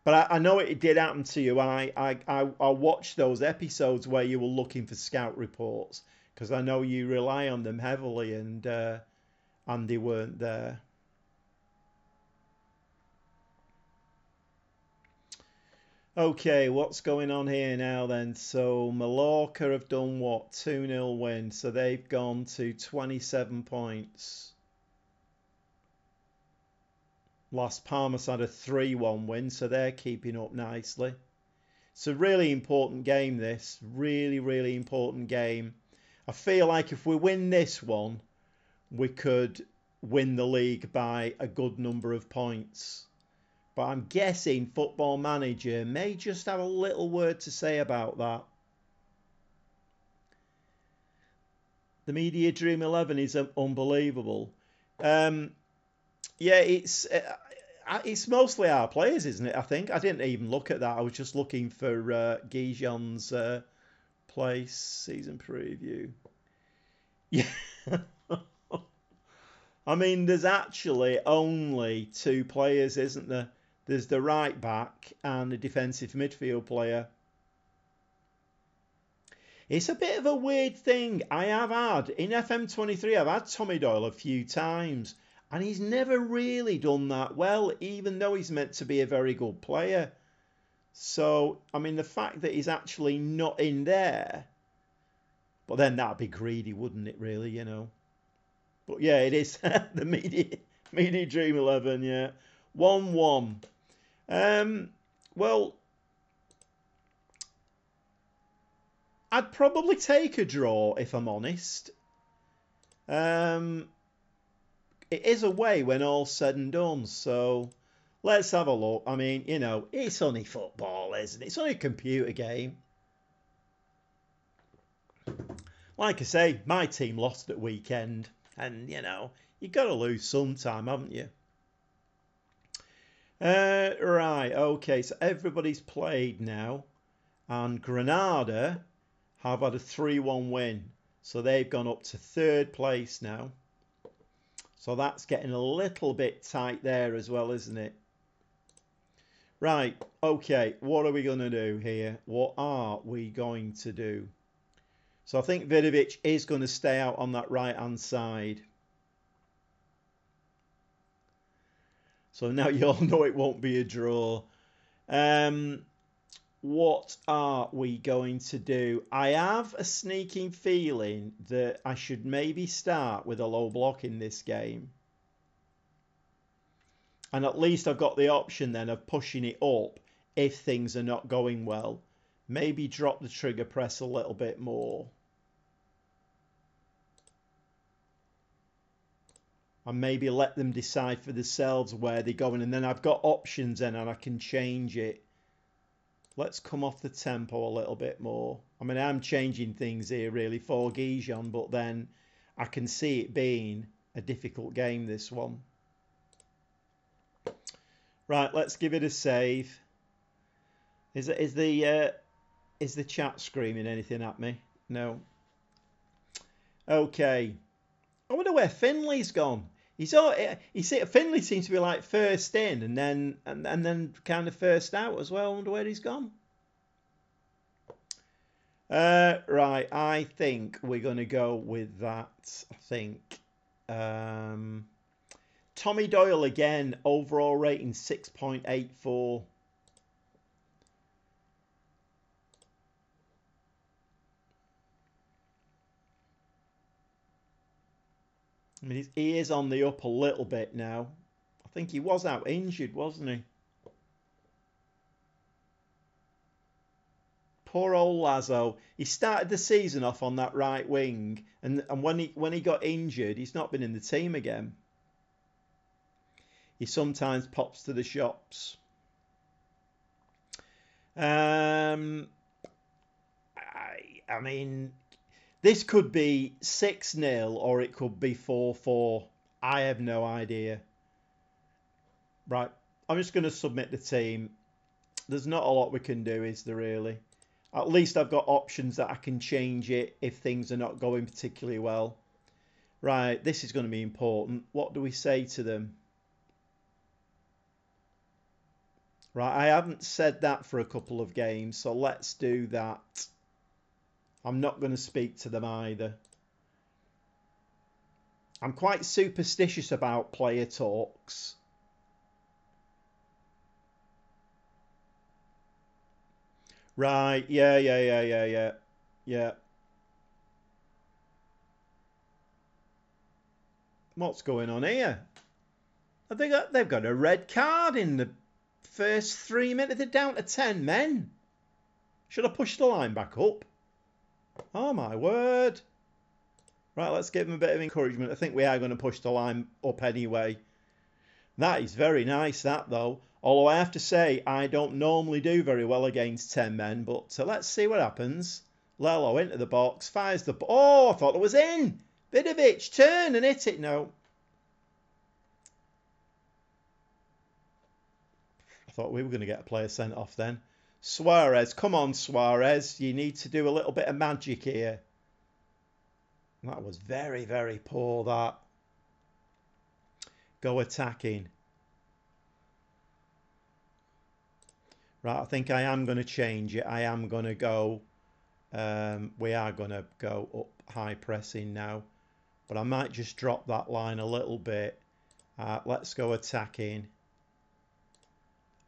But I know it did happen to you. I watched those episodes where you were looking for scout reports because I know you rely on them heavily, and they weren't there. Okay, what's going on here now then? So Mallorca have done what? 2-0 win. So they've gone to 27 points. Las Palmas had a 3-1 win, so they're keeping up nicely. It's a really important game, this. Really, really important game. I feel like if we win this one, we could win the league by a good number of points. But I'm guessing Football Manager may just have a little word to say about that. The Media Dream 11 is unbelievable. Yeah, it's mostly our players, isn't it? I think I didn't even look at that. I was just looking for Gijon's place season preview. Yeah, I mean, there's actually only two players, isn't there? There's the right back and the defensive midfield player. It's a bit of a weird thing. I have had in FM23. I've had Tommy Doyle a few times. And he's never really done that well, even though he's meant to be a very good player. So, I mean, the fact that he's actually not in there, but then that'd be greedy, wouldn't it, really, you know? But yeah, it is the Media Dream 11, yeah. 1-1. Well, I'd probably take a draw, if I'm honest. it is away when all's said and done. So let's have a look. I mean, you know, it's only football, isn't it? It's only a computer game. Like I say, my team lost at weekend. And, you know, you've got to lose sometime, haven't you? Right, okay, so everybody's played now. And Granada have had a 3-1 win. So they've gone up to third place now. So that's getting a little bit tight there as well, isn't it? Right, okay, what are we going to do here? What are we going to do? So I think Vidovic is going to stay out on that right-hand side. So now you all know it won't be a draw. What are we going to do? I have a sneaking feeling that I should maybe start with a low block in this game. And at least I've got the option then of pushing it up if things are not going well. Maybe drop the trigger press a little bit more. And maybe let them decide for themselves where they're going. And then I've got options then and I can change it. Let's come off the tempo a little bit more. I mean, I'm changing things here really for Gijon, but then I can see it being a difficult game, this one. Right, let's give it a save. Is the chat screaming anything at me? No. Okay. I wonder where Finley's gone. Finley seems to be like first in and then kind of first out as well. I wonder where he's gone. Right, I think we're going to go with that. I think Tommy Doyle again. Overall rating 6.84. I mean, he is on the up a little bit now. I think he was out injured, wasn't he? Poor old Lazo. He started the season off on that right wing, and when he got injured, he's not been in the team again. He sometimes pops to the shops. I mean, this could be 6-0 or it could be 4-4. I have no idea. Right, I'm just going to submit the team. There's not a lot we can do, is there really? At least I've got options that I can change it if things are not going particularly well. Right, this is going to be important. What do we say to them? Right, I haven't said that for a couple of games, so let's do that. I'm not going to speak to them either. I'm quite superstitious about player talks. Right, yeah. What's going on here? They've got a red card in the first 3 minutes. They're down to 10 men. Should I push the line back up? Oh my word. Right, let's give them a bit of encouragement. I think we are going to push the line up anyway. That is very nice, that though. Although I have to say, I don't normally do very well against 10 men. But let's see what happens. Lello into the box, fires the... Oh, I thought it was in. Vidovic, turn and hit it. No. I thought we were going to get a player sent off then. Suarez, come on Suarez. You need to do a little bit of magic here. That was very, very poor, that. Go attacking. Right, I think I am going to change it. I am going to go... we are going to go up high pressing now. But I might just drop that line a little bit. Let's go attacking.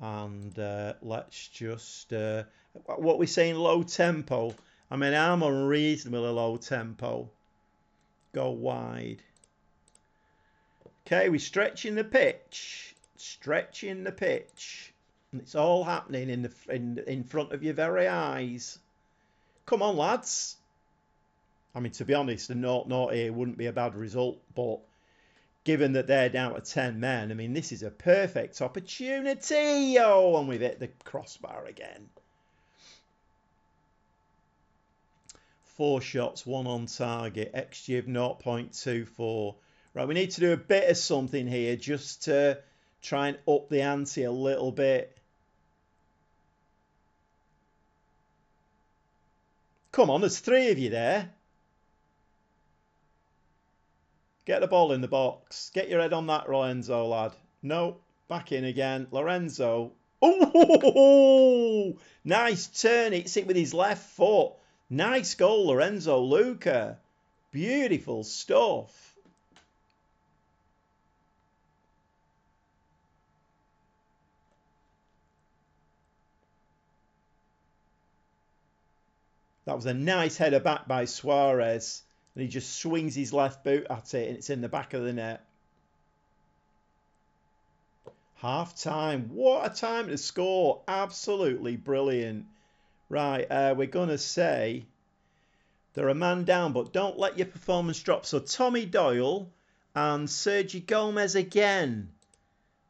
And let's just... what we're saying, low tempo. I mean, I'm unreasonably low tempo. Go wide. Okay, we're stretching the pitch. Stretching the pitch. And it's all happening in front of your very eyes. Come on, lads. I mean, to be honest, a 0-0 here wouldn't be a bad result, but given that they're down to 10 men. I mean, this is a perfect opportunity. Oh, and we've hit the crossbar again. 4 shots, 1 on target, XG of 0.24. Right, we need to do a bit of something here just to try and up the ante a little bit. Come on, there's 3 of you there. Get the ball in the box. Get your head on that, Lorenzo, lad. No, back in again. Lorenzo. Oh, nice turn. Hits it with his left foot. Nice goal, Lorenzo Luca. Beautiful stuff. That was a nice header back by Suarez. And he just swings his left boot at it and it's in the back of the net. Half time. What a time to score. Absolutely brilliant. Right, we're going to say they're a man down, but don't let your performance drop. So Tommy Doyle and Sergi Gomez again.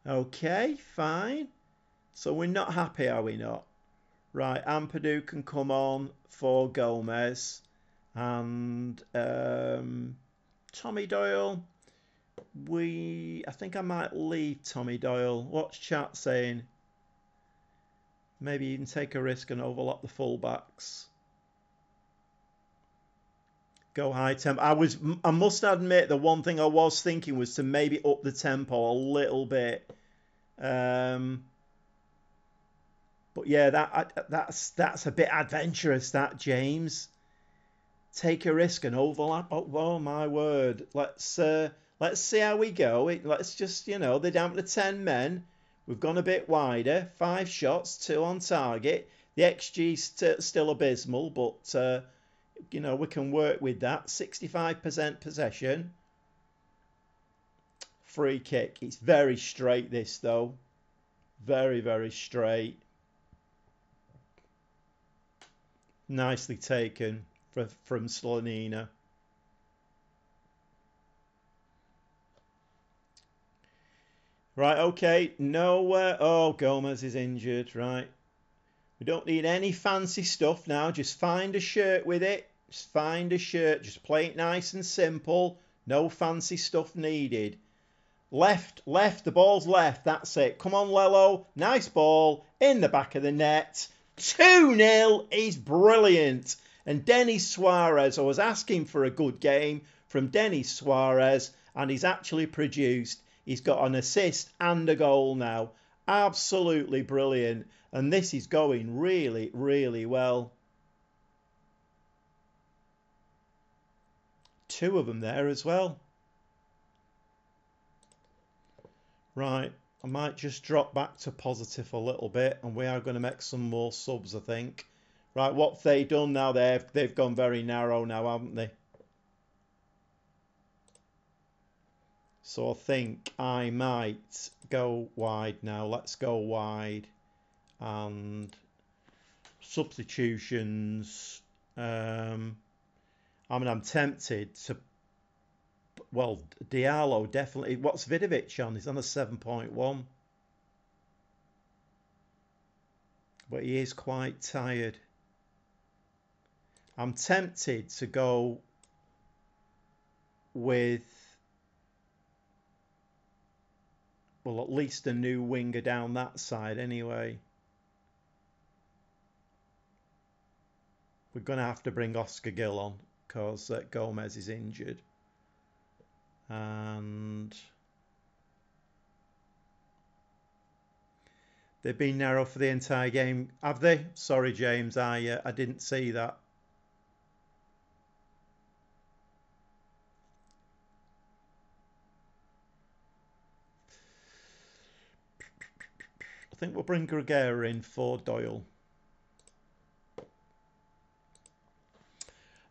Okay, fine. So we're not happy, are we not? Right, Ampadu can come on for Gomez. And Tommy Doyle, I think I might leave Tommy Doyle. What's chat saying? Maybe even take a risk and overlap the fullbacks. Go high tempo. I must admit, the one thing I was thinking was to maybe up the tempo a little bit. But yeah, that's a bit adventurous, that, James. Take a risk and overlap. Oh my word. Let's see how we go. Let's just, they're down to 10 men. We've gone a bit wider. 5 shots, 2 on target. The XG's still abysmal, but we can work with that. 65% possession. Free kick. It's very straight, this, though. Very, very straight. Nicely taken from Slonina. Right, okay. Nowhere. Oh, Gomez is injured. Right. We don't need any fancy stuff now. Just find a shirt with it. Just find a shirt. Just play it nice and simple. No fancy stuff needed. Left. The ball's left. That's it. Come on, Lello. Nice ball. In the back of the net. 2-0 is brilliant. And Denis Suarez, I was asking for a good game from Denis Suarez, and he's actually produced. He's got an assist and a goal now. Absolutely brilliant. And this is going really, really well. 2 of them there as well. Right, I might just drop back to positive a little bit, and we are going to make some more subs, I think. Right, what have they done now? They've gone very narrow now, haven't they? So I think I might go wide now. Let's go wide. And substitutions. I'm tempted to... Well, Diallo, definitely. What's Vidovic on? He's on a 7.1. But he is quite tired. I'm tempted to go with... Well, at least a new winger down that side anyway. We're going to have to bring Oscar Gill on because Gomez is injured. And they've been narrow for the entire game, have they? Sorry, James, I didn't see that. I think we'll bring Gregera in for Doyle.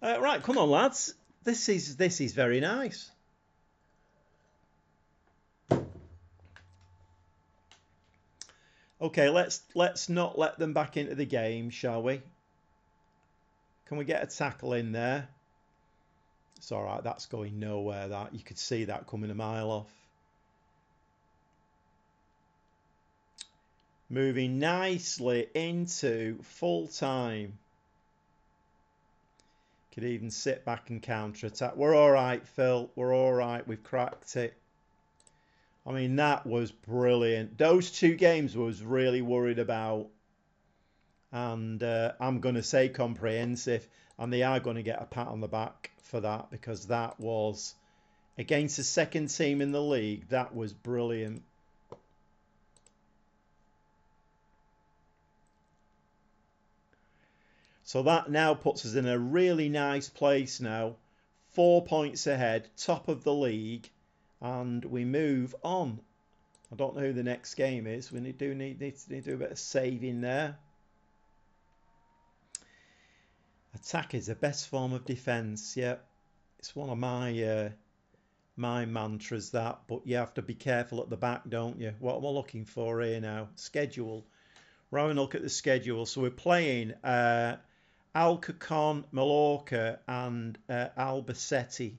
Right, come on, lads. This is very nice. Okay, let's not let them back into the game, shall we? Can we get a tackle in there? It's all right. That's going nowhere. That you could see that coming a mile off. Moving nicely into full time. Could even sit back and counter attack. We're all right, Phil. We're all right. We've cracked it. I mean, that was brilliant. Those two games I was really worried about. And I'm going to say comprehensive. And they are going to get a pat on the back for that, because that was, against the second team in the league, that was brilliant. So that now puts us in a really nice place now. 4 points ahead, top of the league. And we move on. I don't know who the next game is. We need to do a bit of saving there. Attack is the best form of defence. Yeah, it's one of my my mantras, that. But you have to be careful at the back, don't you? What am I looking for here now? Schedule. We're having a look at the schedule. So we're playing Alcorcon, Mallorca, and Albacete.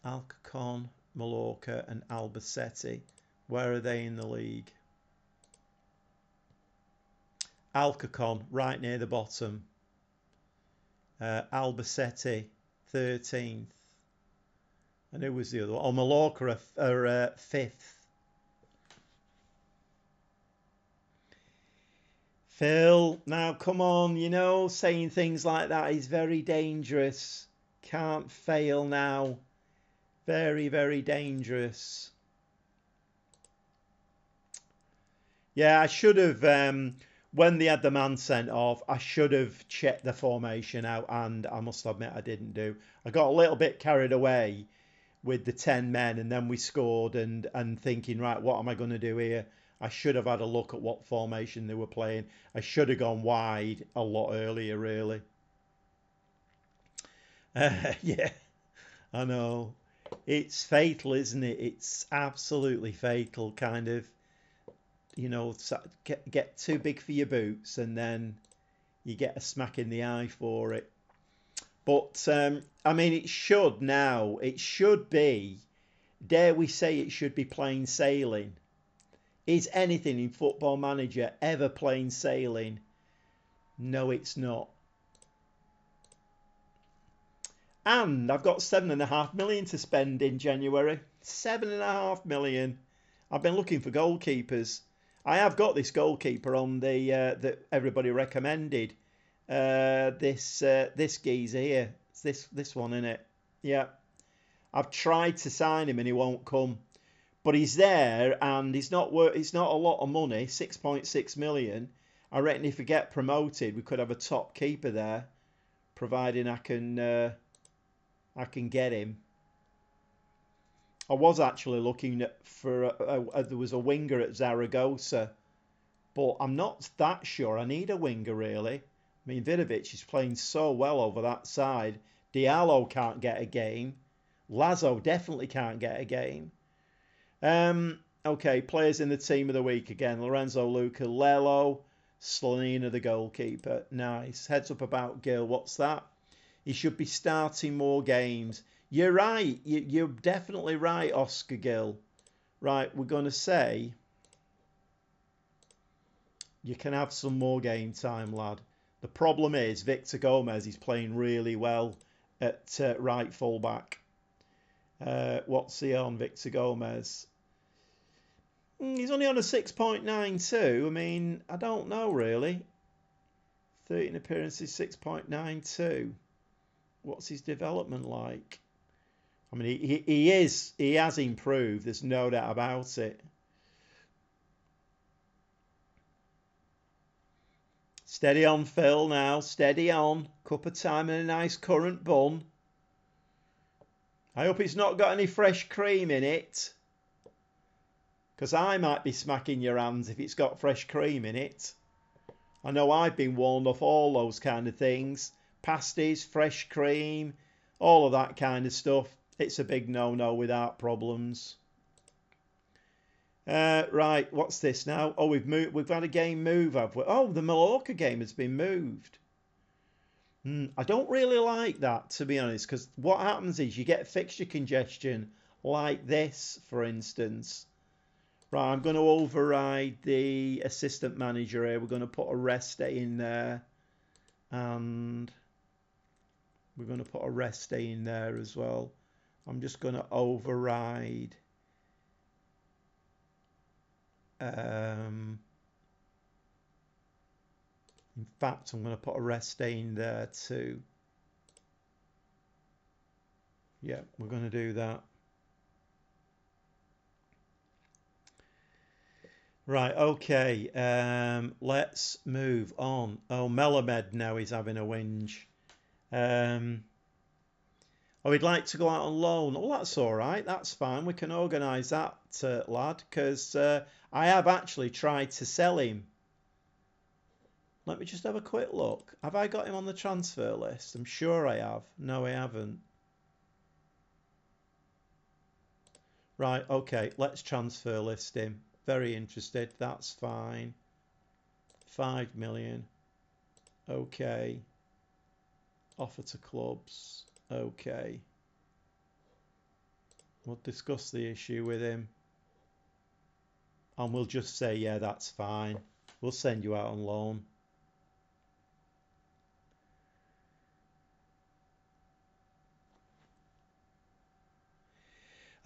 Alcorcon, Mallorca, and Albacete. Where are they in the league? Alcorcon, right near the bottom. Albacete, 13th. And who was the other one? Oh, Mallorca are 5th. Phil, now come on, you know, saying things like that is very dangerous. Can't fail now. Very, very dangerous. Yeah, I should have, when they had the man sent off, I should have checked the formation out, and I must admit I didn't do. I got a little bit carried away with the 10 men, and then we scored, and thinking, right, what am I going to do here? I should have had a look at what formation they were playing. I should have gone wide a lot earlier, really. Yeah, I know. It's fatal, isn't it? It's absolutely fatal, kind of. You know, get too big for your boots, and then you get a smack in the eye for it. But, I mean, it should now. It should be, dare we say it should be plain sailing. Is anything in Football Manager ever plain sailing? No, it's not. And I've got 7.5 million to spend in January. 7.5 million. I've been looking for goalkeepers. I have got this goalkeeper on the that everybody recommended. This geezer here. It's this one, isn't it? Yeah. I've tried to sign him and he won't come. But he's there, and he's not a lot of money, 6.6 million. I reckon if we get promoted, we could have a top keeper there, providing I can get him. I was actually looking for there was a winger at Zaragoza, but I'm not that sure. I need a winger, really. I mean, Vidovic is playing so well over that side. Diallo can't get a game. Lazo definitely can't get a game. Okay, players in the team of the week again. Lorenzo Luca, Lello, Slonina the goalkeeper. Nice. Heads up about Gil. What's that? He should be starting more games. You're right. You're definitely right, Oscar Gill. Right, we're going to say you can have some more game time, lad. The problem is Victor Gomez is playing really well at right fullback. What's he on, Victor Gomez? He's only on a 6.92. I mean, I don't know, really. 13 appearances, 6.92. What's his development like? I mean, he has improved. There's no doubt about it. Steady on, Phil, now. Steady on. Cup of time and a nice currant bun. I hope it's not got any fresh cream in it. Because I might be smacking your hands if it's got fresh cream in it. I know I've been warned off all those kind of things. Pasties, fresh cream, all of that kind of stuff. It's a big no-no without problems. Right, what's this now? Oh, we've had a game move, have we? Oh, the Mallorca game has been moved. I don't really like that, to be honest, because what happens is you get fixture congestion like this, for instance. Right, I'm going to override the assistant manager here. We're going to put a rest day in there. And we're going to put a rest day in there as well. I'm just going to override. In fact, I'm going to put a rest day in there too. Yeah, we're going to do that. Right, okay. Let's move on. Oh, Melamed now is having a whinge. Oh, he'd like to go out on loan. Oh, that's all right. That's fine. We can organise that, lad, because I have actually tried to sell him. Let me just have a quick look. Have I got him on the transfer list? I'm sure I have. No, I haven't. Right, okay. Let's transfer list him. Very interested. That's fine. 5 million. Okay. Offer to clubs. Okay. We'll discuss the issue with him. And we'll just say, yeah, that's fine. We'll send you out on loan.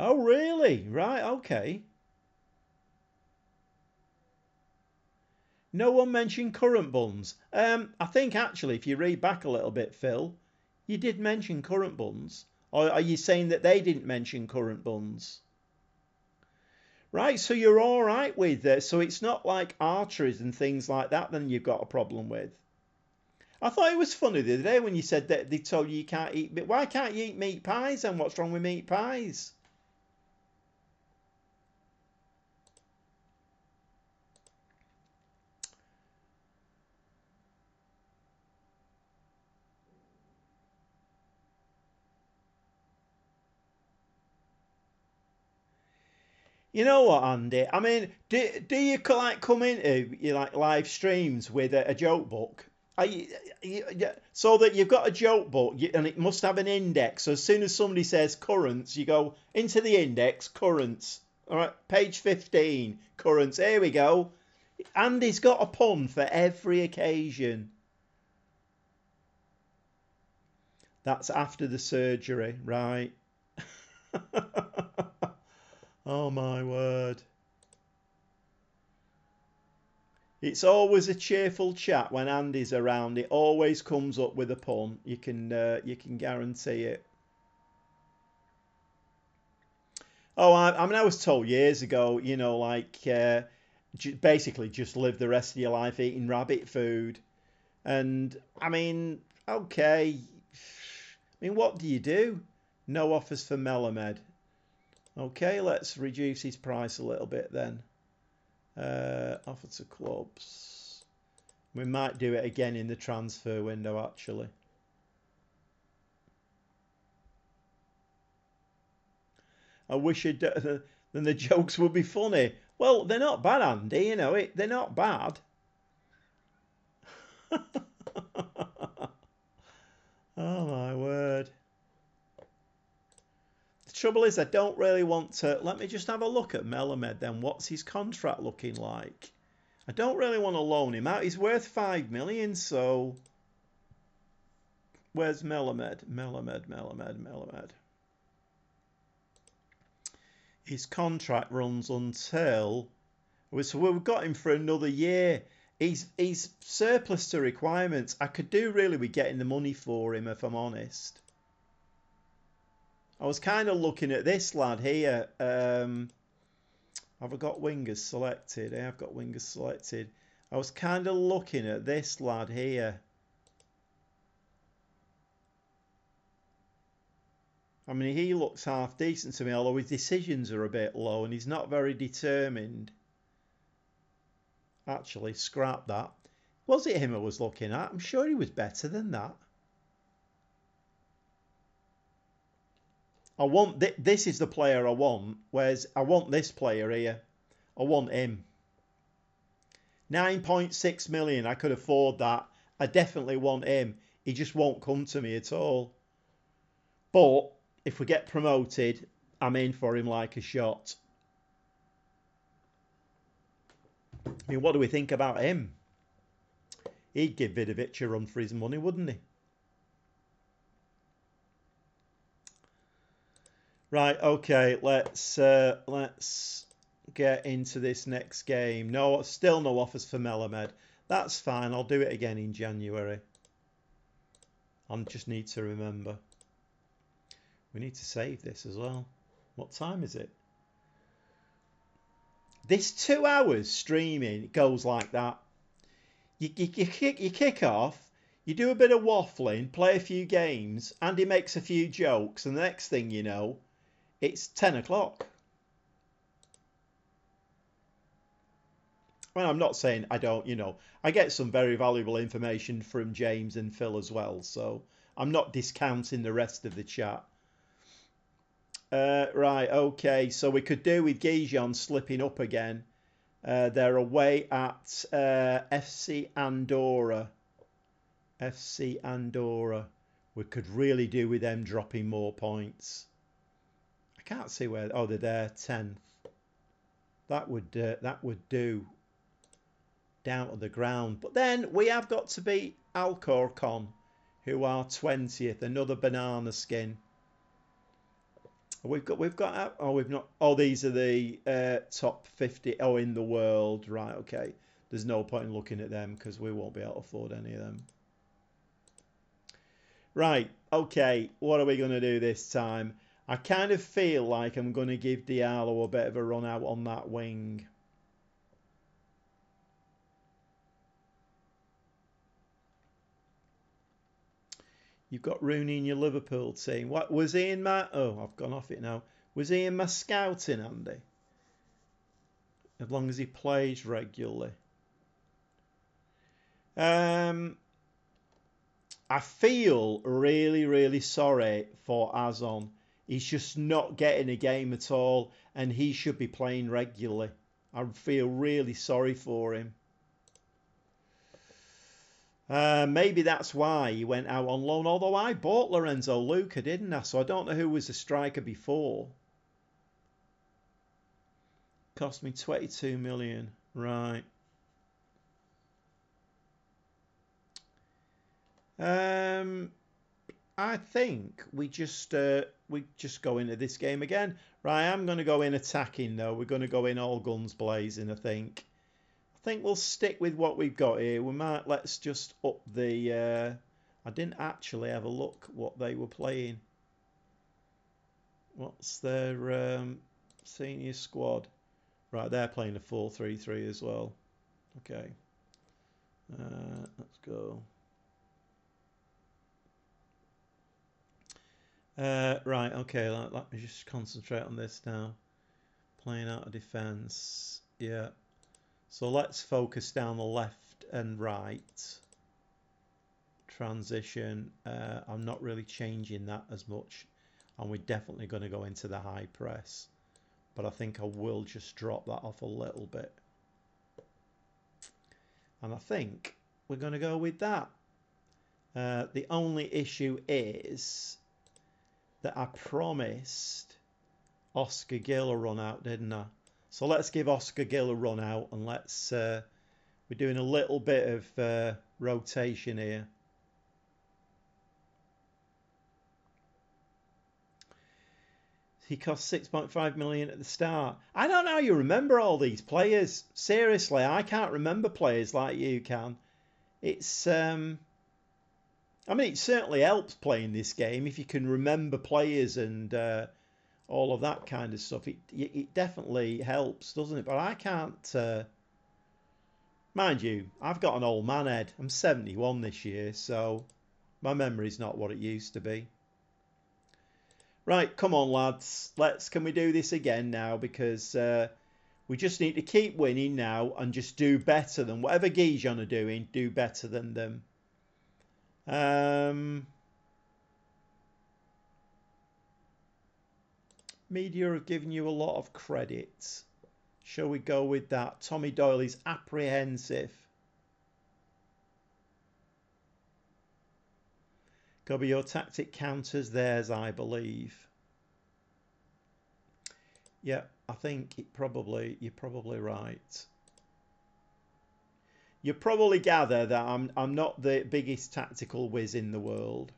Oh, really? Right, okay. No one mentioned current buns. I think actually, if you read back a little bit, Phil, you did mention current buns. Or are you saying that they didn't mention current buns? Right, so you're all right with it. So it's not like arteries and things like that then you've got a problem with. I thought it was funny the other day when you said that they told you can't eat meat. Why can't you eat meat pies then? What's wrong with meat pies? You know what, Andy? I mean, do you like come into like live streams with a joke book? So that you've got a joke book and it must have an index. So as soon as somebody says currents, you go into the index, currents. All right, page 15, currents. Here we go. Andy's got a pun for every occasion. That's after the surgery, right? Oh my word. It's always a cheerful chat when Andy's around. It always comes up with a pun. You can guarantee it. Oh, I mean, I was told years ago, like basically just live the rest of your life eating rabbit food. And I mean, okay. I mean, what do you do? No offers for Melamed. Okay, let's reduce his price a little bit then. Offer to clubs. We might do it again in the transfer window, actually. I wish then the jokes would be funny. Well, they're not bad, Andy. They're not bad. Oh my word. The trouble is, I don't really want to. Let me just have a look at Melamed then. What's his contract looking like? I don't really want to loan him out. He's worth 5 million, so. Where's Melamed? Melamed. His contract runs until. So we've got him for another year. He's surplus to requirements. I could do really with getting the money for him, if I'm honest. I was kind of looking at this lad here. Have I got wingers selected? I have got wingers selected. I was kind of looking at this lad here. I mean, he looks half decent to me, although his decisions are a bit low and he's not very determined. Actually, scrap that. Was it him I was looking at? I'm sure he was better than that. I want this is the player I want. Whereas I want this player here. I want him. 9.6 million. I could afford that. I definitely want him. He just won't come to me at all. But if we get promoted, I'm in for him like a shot. I mean, what do we think about him? He'd give Vidovic a run for his money, wouldn't he? Right, okay, let's get into this next game. No, still no offers for Melamed. That's fine. I'll do it again in January. I just need to remember. We need to save this as well. What time is it? This 2 hours streaming goes like that. You kick off, you do a bit of waffling, play a few games, Andy makes a few jokes, and the next thing you know, it's 10 o'clock. Well, I'm not saying I don't, I get some very valuable information from James and Phil as well, so I'm not discounting the rest of the chat. Right, okay, so we could do with Gijon slipping up again. They're away at FC Andorra. FC Andorra. We could really do with them dropping more points. I can't see where. Oh, they're there, 10th. That would do. Down to the ground. But then we have got to beat Alcorcon, who are 20th. Another banana skin. We've got. Oh, we've not. Oh, these are the top 50. Oh, in the world. Right. Okay. There's no point in looking at them because we won't be able to afford any of them. Right. Okay. What are we going to do this time? I kind of feel like I'm going to give Diallo a bit of a run out on that wing. You've got Rooney in your Liverpool team. What was he in my? Oh, I've gone off it now. Was he in my scouting, Andy? As long as he plays regularly. I feel really, really sorry for Azon. He's just not getting a game at all, and he should be playing regularly. I feel really sorry for him. Maybe that's why he went out on loan. Although I bought Lorenzo Luca, didn't I? So I don't know who was the striker before. Cost me 22 million. Right. I think we just go into this game again. Right, I'm going to go in attacking though. We're going to go in all guns blazing, I think. I think we'll stick with what we've got here. We might let's just up the. I didn't actually have a look what they were playing. What's their senior squad? Right, they're playing a 4-3-3 as well. Okay. Let's go. Right, okay, let me just concentrate on this now. Playing out of defence. Yeah. So let's focus down the left and right. Transition. I'm not really changing that as much. And we're definitely going to go into the high press. But I think I will just drop that off a little bit. And I think we're going to go with that. The only issue is that I promised Oscar Gill a run out, didn't I? So let's give Oscar Gill a run out and let's... we're doing a little bit of rotation here. He cost 6.5 million at the start. I don't know how you remember all these players. Seriously, I can't remember players like you can. It's... I mean, it certainly helps playing this game if you can remember players and all of that kind of stuff. It definitely helps, doesn't it? But I can't... mind you, I've got an old man head. I'm 71 this year, so my memory's not what it used to be. Right, come on, lads. Can we do this again now? Because we just need to keep winning now and just do better than whatever Gijon are doing. Do better than them. Media have given you a lot of credit. Shall we go with that? Tommy Doyle is apprehensive. Gobby, your tactic counters theirs, I believe. Yeah, I think you're probably right. You probably gather that I'm not the biggest tactical whiz in the world.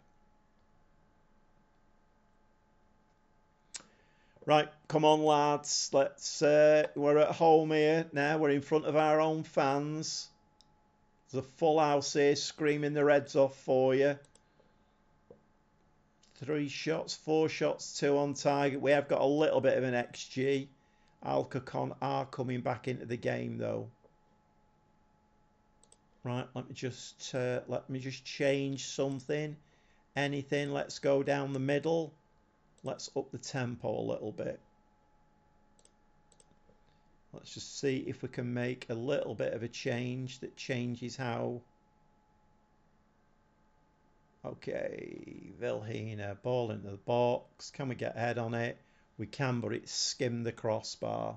Right, come on, lads. Let's. We're at home here now. We're in front of our own fans. There's a full house here screaming their heads off for you. 3 shots, 4 shots, 2 on target. We have got a little bit of an XG. Alcacon are coming back into the game though. Right, let me just change something. Anything. Let's go down the middle. Let's up the tempo a little bit. Let's just see if we can make a little bit of a change that changes how. Okay, Vilhena, ball into the box. Can we get ahead on it? We can, but it's skimmed the crossbar.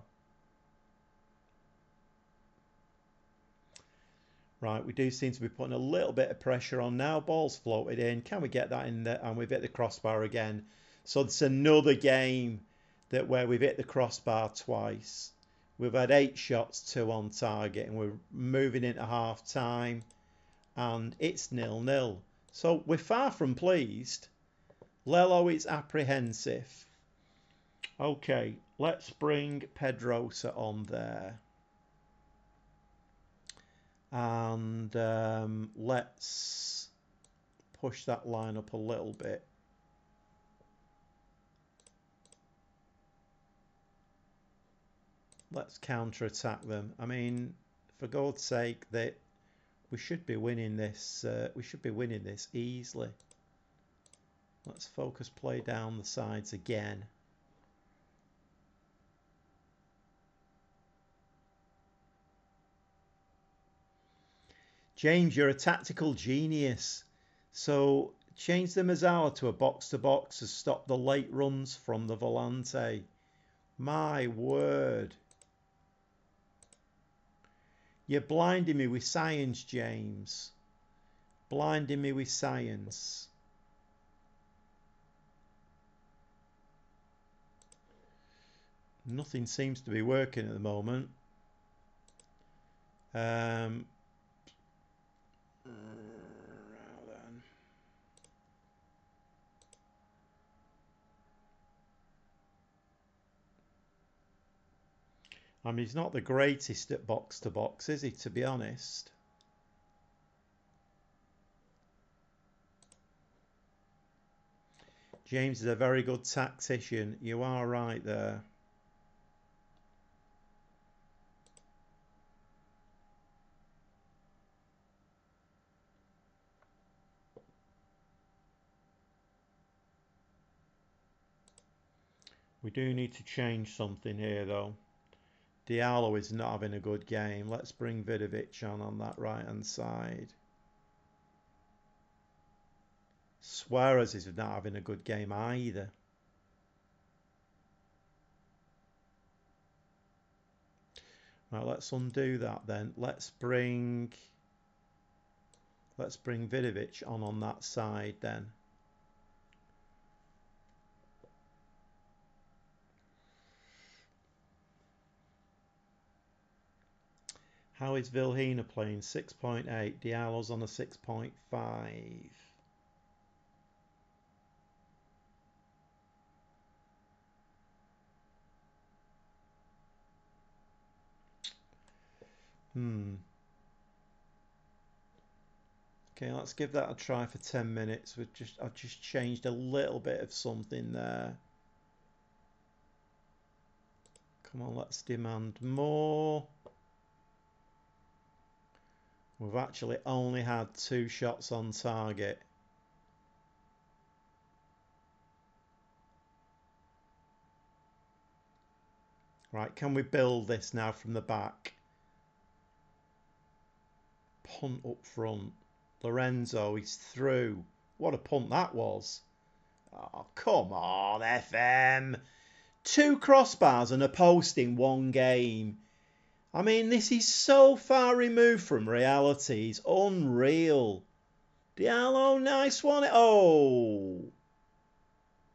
Right, we do seem to be putting a little bit of pressure on now. Ball's floated in. Can we get that in there? And we've hit the crossbar again. So it's another game where we've hit the crossbar twice. We've had 8 shots, 2 on target, and we're moving into half time, and it's 0-0. So we're far from pleased. Lello is apprehensive. Okay, let's bring Pedrosa on there. And let's push that line up a little bit. Let's counter-attack them. I mean, for God's sake, we should be winning this. We should be winning this easily. Let's focus play down the sides again. James, you're a tactical genius. So change the Mazzala to a box-to-box to stop the late runs from the Volante. My word. You're blinding me with science, James. Blinding me with science. Nothing seems to be working at the moment. I mean, he's not the greatest at box-to-box, is he, to be honest? James is a very good tactician. You are right there. We do need to change something here, though. Diallo is not having a good game. Let's bring Vidovic on that right-hand side. Suarez is not having a good game either. Right, let's undo that then. Let's bring Vidovic on that side then. How is Vilhena playing? 6.8. Diallo's on a 6.5. Okay, let's give that a try for 10 minutes. I've just changed a little bit of something there. Come on, let's demand more. We've actually only had 2 shots on target. Right, can we build this now from the back? Punt up front. Lorenzo, he's through. What a punt that was. Oh, come on, FM. 2 crossbars and a post in one game. I mean, this is so far removed from reality. It's unreal. Diallo, nice one. Oh.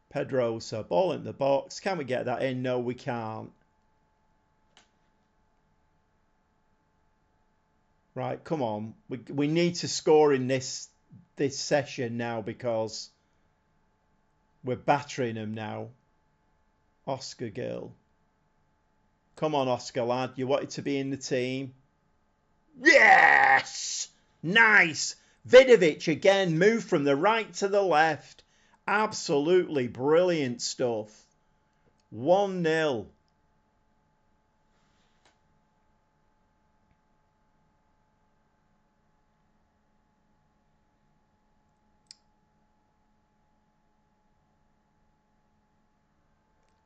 Pedrosa, ball in the box. Can we get that in? No, we can't. Right, come on. We need to score in this session now because we're battering them now. Oscar Gill. Come on, Oscar, lad. You wanted to be in the team. Yes! Nice! Vidovic again, moved from the right to the left. Absolutely brilliant stuff. 1-0.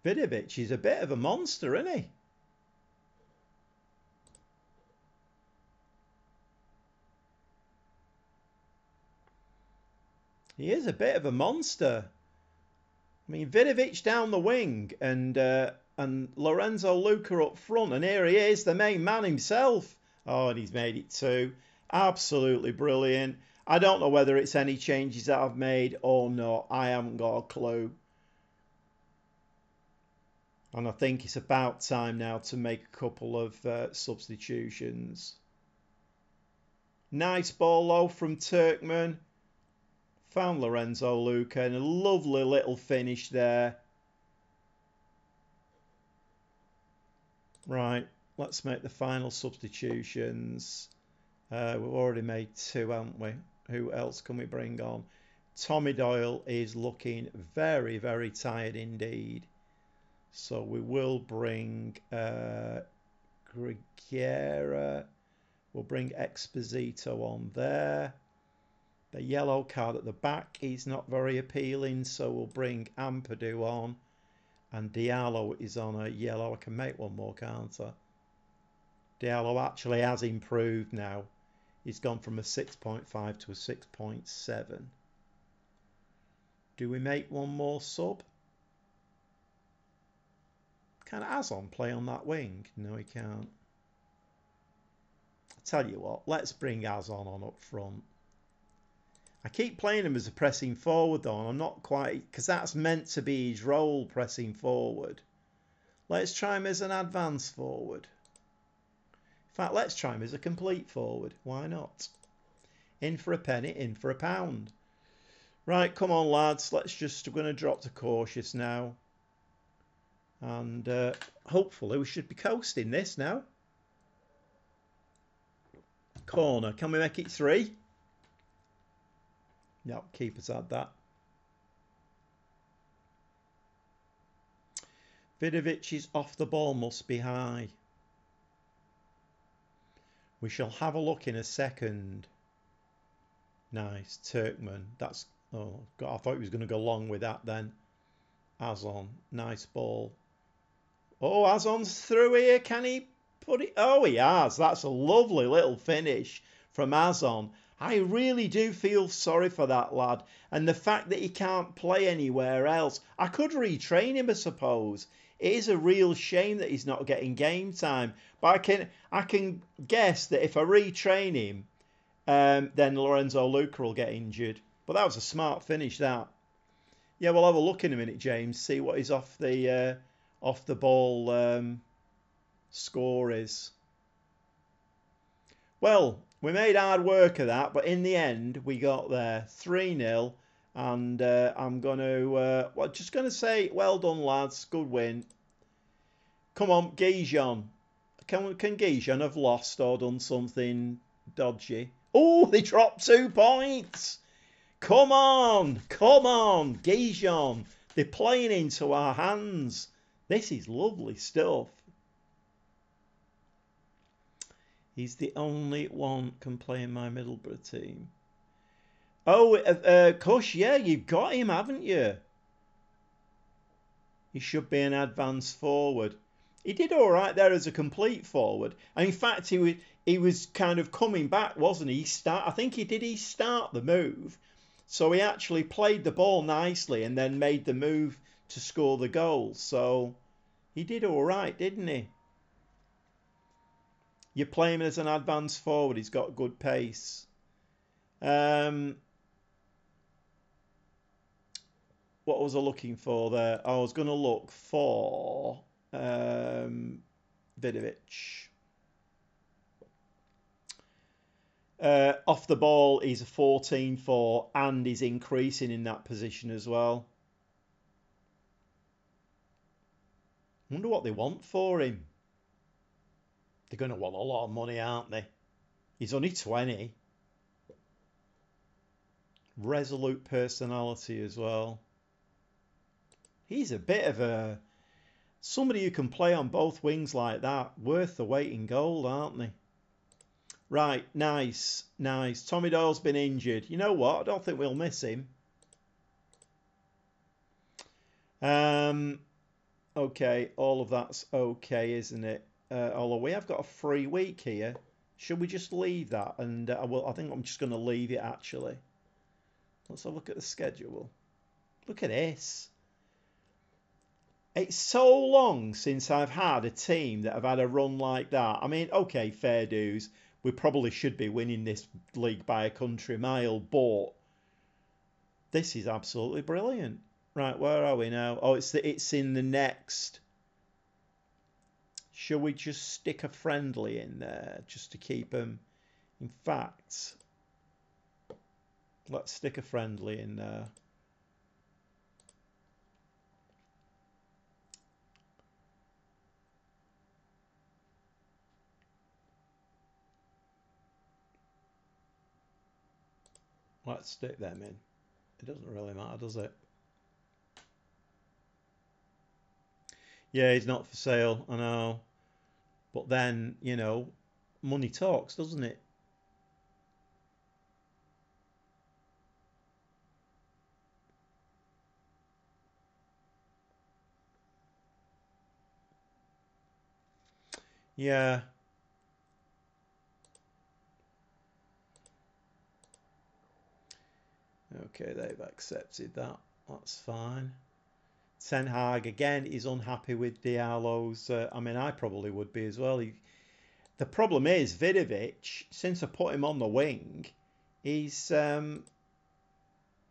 Vidovic is a bit of a monster, isn't he? He is a bit of a monster. I mean, Vidovic down the wing and Lorenzo Luca up front. And here he is, the main man himself. Oh, and he's made it too. Absolutely brilliant. I don't know whether it's any changes that I've made or not. I haven't got a clue. And I think it's about time now to make a couple of substitutions. Nice ball low from Turkman. Found Lorenzo Luca and a lovely little finish there. Right, let's make the final substitutions. We've already made 2, haven't we? Who else can we bring on? Tommy Doyle is looking very, very tired indeed. So we will bring Grigera. We'll bring Exposito on there. The yellow card at the back is not very appealing, so we'll bring Ampadu on. And Diallo is on a yellow. I can make one more, can't I? Diallo actually has improved now. He's gone from a 6.5 to a 6.7. Do we make one more sub? Can Azon play on that wing? No, he can't. I tell you what, let's bring Azon on up front. I keep playing him as a pressing forward though, and I'm not quite, because that's meant to be his role, pressing forward. Let's try him as an advanced forward. In fact, let's try him as a complete forward. Why not? In for a penny, in for a pound. Right, come on lads, we're going to drop to cautious now. And hopefully we should be coasting this now. Corner, can we make it 3? No, keeper's had that. Vidovic's off the ball must be high. We shall have a look in a second. Nice, Turkman. That's, oh God, I thought he was going to go long with that then. Azon, nice ball. Oh, Azon's through here. Can he put it? Oh, he has. That's a lovely little finish from Azon. I really do feel sorry for that lad. And the fact that he can't play anywhere else. I could retrain him, I suppose. It is a real shame that he's not getting game time. But I can guess that if I retrain him, then Lorenzo Luca will get injured. But that was a smart finish, that. Yeah, we'll have a look in a minute, James. See what his off the ball score is. Well, we made hard work of that, but in the end we got there 3-0, and I'm going to just going to say well done lads, good win. Come on, Gijon. Can Gijon have lost or done something dodgy? Oh, they dropped 2 points. Come on, Gijon. They're playing into our hands. This is lovely stuff. He's the only one can play in my Middlesbrough team. Oh, Cush, yeah, you've got him, haven't you? He should be an advanced forward. He did all right there as a complete forward. And in fact, he was kind of coming back, wasn't he? I think he start the move. So he actually played the ball nicely and then made the move to score the goal. So he did all right, didn't he? You play him as an advanced forward. He's got good pace. what was I looking for there? I was going to look for Vidovic. Off the ball, he's a 14-4 and he's increasing in that position as well. I wonder what they want for him. They're going to want a lot of money, aren't they? He's only 20. Resolute personality as well. He's a bit of a... somebody who can play on both wings like that. Worth the weight in gold, aren't they? Right, nice, nice. Tommy Doyle's been injured. You know what? I don't think we'll miss him. Okay, all of that's okay, isn't it? Although we have got a free week here. Should we just leave that? And I think I'm just going to leave it, actually. Let's have a look at the schedule. Look at this. It's so long since I've had a team that have had a run like that. I mean, okay, fair dues. We probably should be winning this league by a country mile, but this is absolutely brilliant. Right, where are we now? Oh, it's in the next. Shall we just stick a friendly in there just to keep them? In fact, let's stick a friendly in there. Let's stick them in. It doesn't really matter, does it? Yeah, he's not for sale, I know. But then, you know, money talks, doesn't it? Yeah. Okay, they've accepted that. That's fine. Ten Hag, again, is unhappy with Diallo's. I mean, I probably would be as well. The problem is, Vidovic, since I put him on the wing, he's a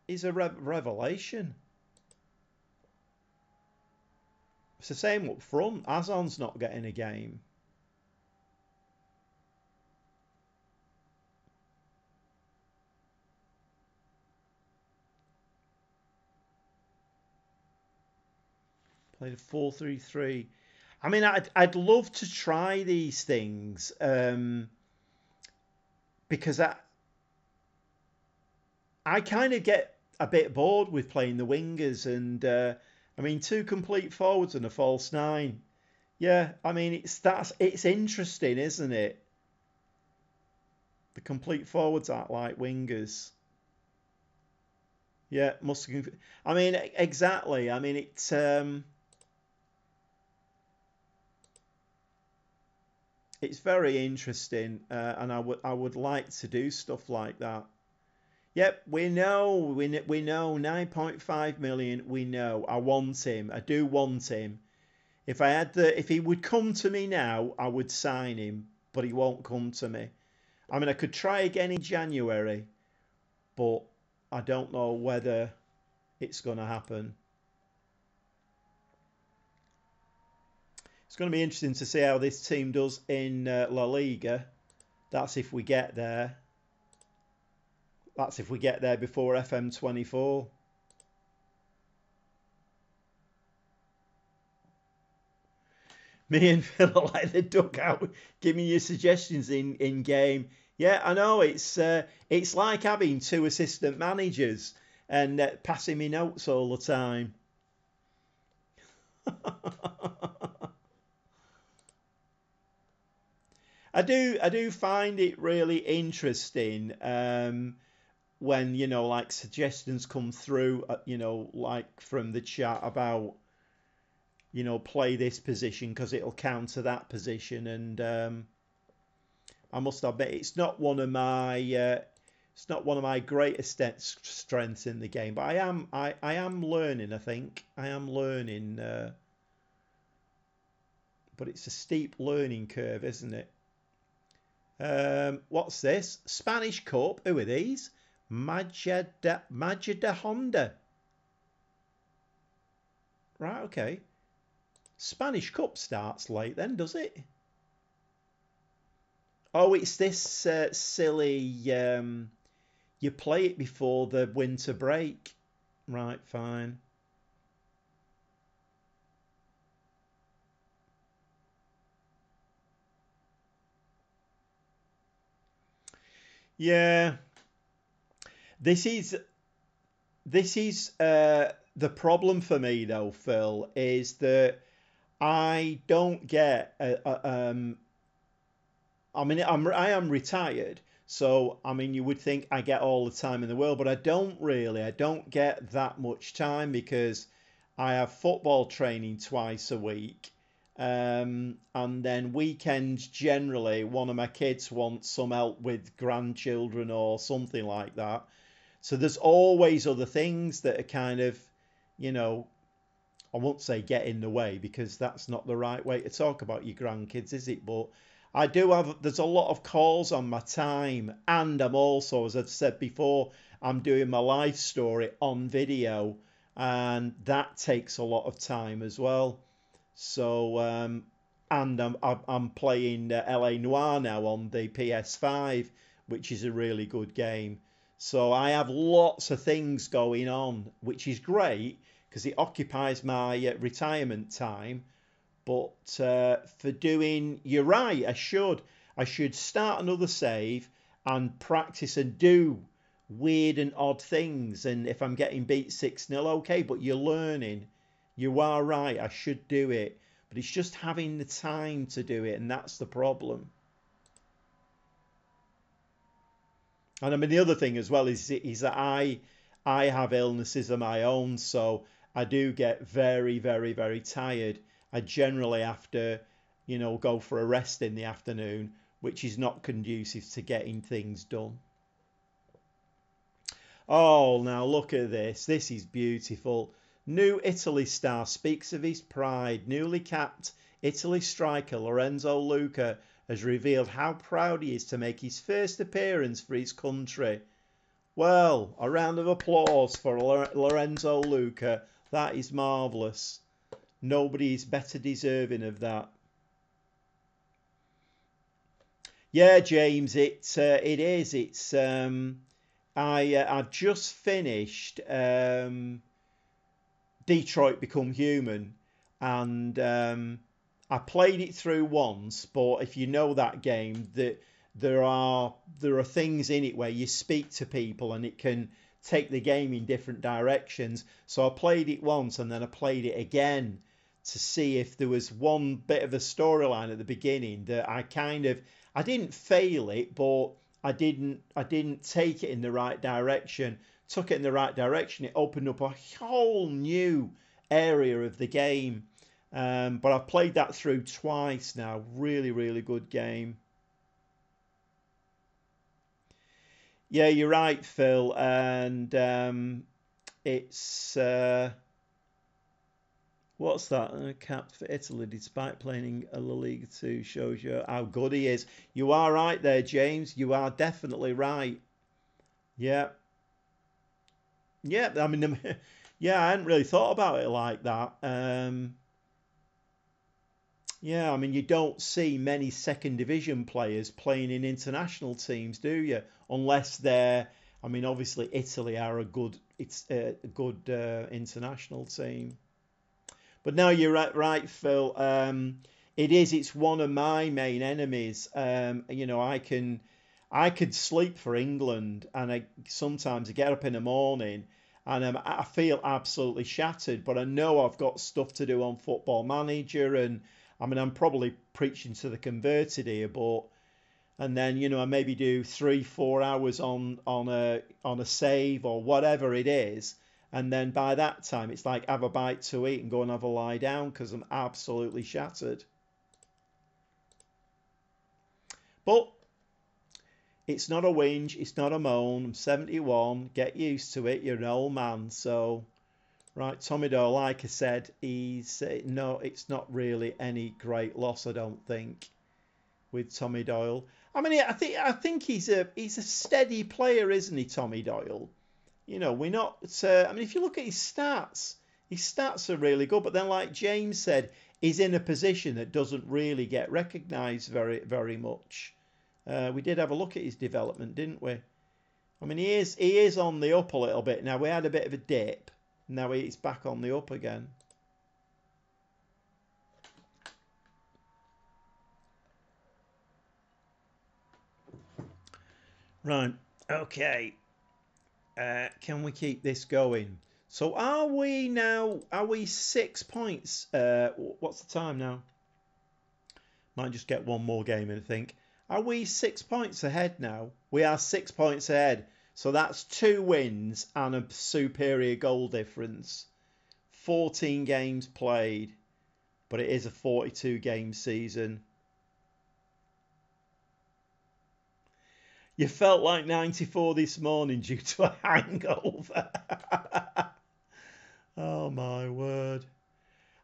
revelation. It's the same up front. Azon's not getting a game. Played a 4-3-3. I mean, I'd love to try these things because I kind of get a bit bored with playing the wingers, and I mean, two complete forwards and a false nine. Yeah, I mean, it's interesting, isn't it? The complete forwards act like wingers. Yeah, must. I mean, exactly. I mean, it's very interesting, and I would like to do stuff like that. Yep, we know 9.5 million. We know. I want him. I do want him. If he would come to me now, I would sign him, but he won't come to me. I mean, I could try again in January, but I don't know whether it's going to happen. It's going to be interesting to see how this team does in La Liga. That's if we get there. That's if we get there before FM24. Me and Phil are like the dugout. Give me your suggestions in game. Yeah, I know. It's like having two assistant managers and passing me notes all the time. I do find it really interesting when like suggestions come through, like from the chat about play this position because it'll counter that position, and I must admit it's not one of my greatest strengths in the game, but I am learning. I think I am learning, but it's a steep learning curve, isn't it? What's this? Spanish Cup. Who are these? Majida Honda. right, okay. Spanish Cup starts late then, does it? Oh, it's this silly. You play it before the winter break. Right, fine. Yeah, this is the problem for me though, Phil, is that I don't get. I mean, I am retired, so I mean, you would think I get all the time in the world, but I don't really. I don't get that much time because I have football training twice a week. And then weekends generally, one of my kids wants some help with grandchildren or something like that. So there's always other things that are kind of, you know, I won't say get in the way because that's not the right way to talk about your grandkids, is it? But I do have, there's a lot of calls on my time, and I'm also, as I've said before, I'm doing my life story on video, and that takes a lot of time as well. So, and I'm playing LA Noir now on the PS5, which is a really good game. So I have lots of things going on, which is great because it occupies my retirement time. But for doing, you're right, I should start another save and practice and do weird and odd things. And if I'm getting beat 6-0, okay, but you're learning. You are right, I should do it. But it's just having the time to do it, and that's the problem. And I mean, the other thing as well is that I have illnesses of my own, so I do get very, very, very tired. I generally have to, go for a rest in the afternoon, which is not conducive to getting things done. Oh, now look at this. This is beautiful. New Italy star speaks of his pride. Newly capped Italy striker Lorenzo Luca has revealed how proud he is to make his first appearance for his country. Well, a round of applause for Lorenzo Luca. That is marvellous. Nobody is better deserving of that. Yeah, James, it is. I've just finished Detroit Become Human, and I played it through once. But if you know that game, that there are things in it where you speak to people, and it can take the game in different directions. So I played it once, and then I played it again to see if there was one bit of a storyline at the beginning that I didn't fail it, but I didn't take it in the right direction. Took it in the right direction. It opened up a whole new area of the game. But I've played that through twice now. Really, really good game. Yeah, you're right, Phil. And it's what's that? Capped for Italy despite playing a LaLiga 2 shows you how good he is. You are right there, James. You are definitely right. Yeah, yeah. I mean, yeah, I hadn't really thought about it like that. Yeah, I mean, you don't see many second division players playing in international teams, do you? Unless they're, I mean, obviously Italy are it's a good international team. But no, you're right, Phil. It's one of my main enemies. I could sleep for England, and sometimes I get up in the morning, and I feel absolutely shattered. But I know I've got stuff to do on Football Manager, and I mean, I'm probably preaching to the converted here, but and then I maybe do 3-4 hours on a save or whatever it is, and then by that time it's like have a bite to eat and go and have a lie down because I'm absolutely shattered. But it's not a whinge, it's not a moan. I'm 71. Get used to it. You're an old man, so. Right, Tommy Doyle, like I said, he's no, it's not really any great loss, I don't think, with Tommy Doyle. I mean, I think he's a steady player, isn't he, Tommy Doyle? We're not. I mean, if you look at his stats, His stats are really good, but then, like James said, he's in a position that doesn't really get recognised very much. We did have a look at his development, didn't we? I mean, he is on the up a little bit now. We had a bit of a dip. Now he's back on the up again. Right. Okay. Can we keep this going? So are we 6 points? What's the time now? Might just get one more game in, I think. Are we 6 points ahead now? We are 6 points ahead. So that's 2 wins and a superior goal difference. 14 games played, but it is a 42 game season. You felt like 94 this morning due to a hangover. Oh my word.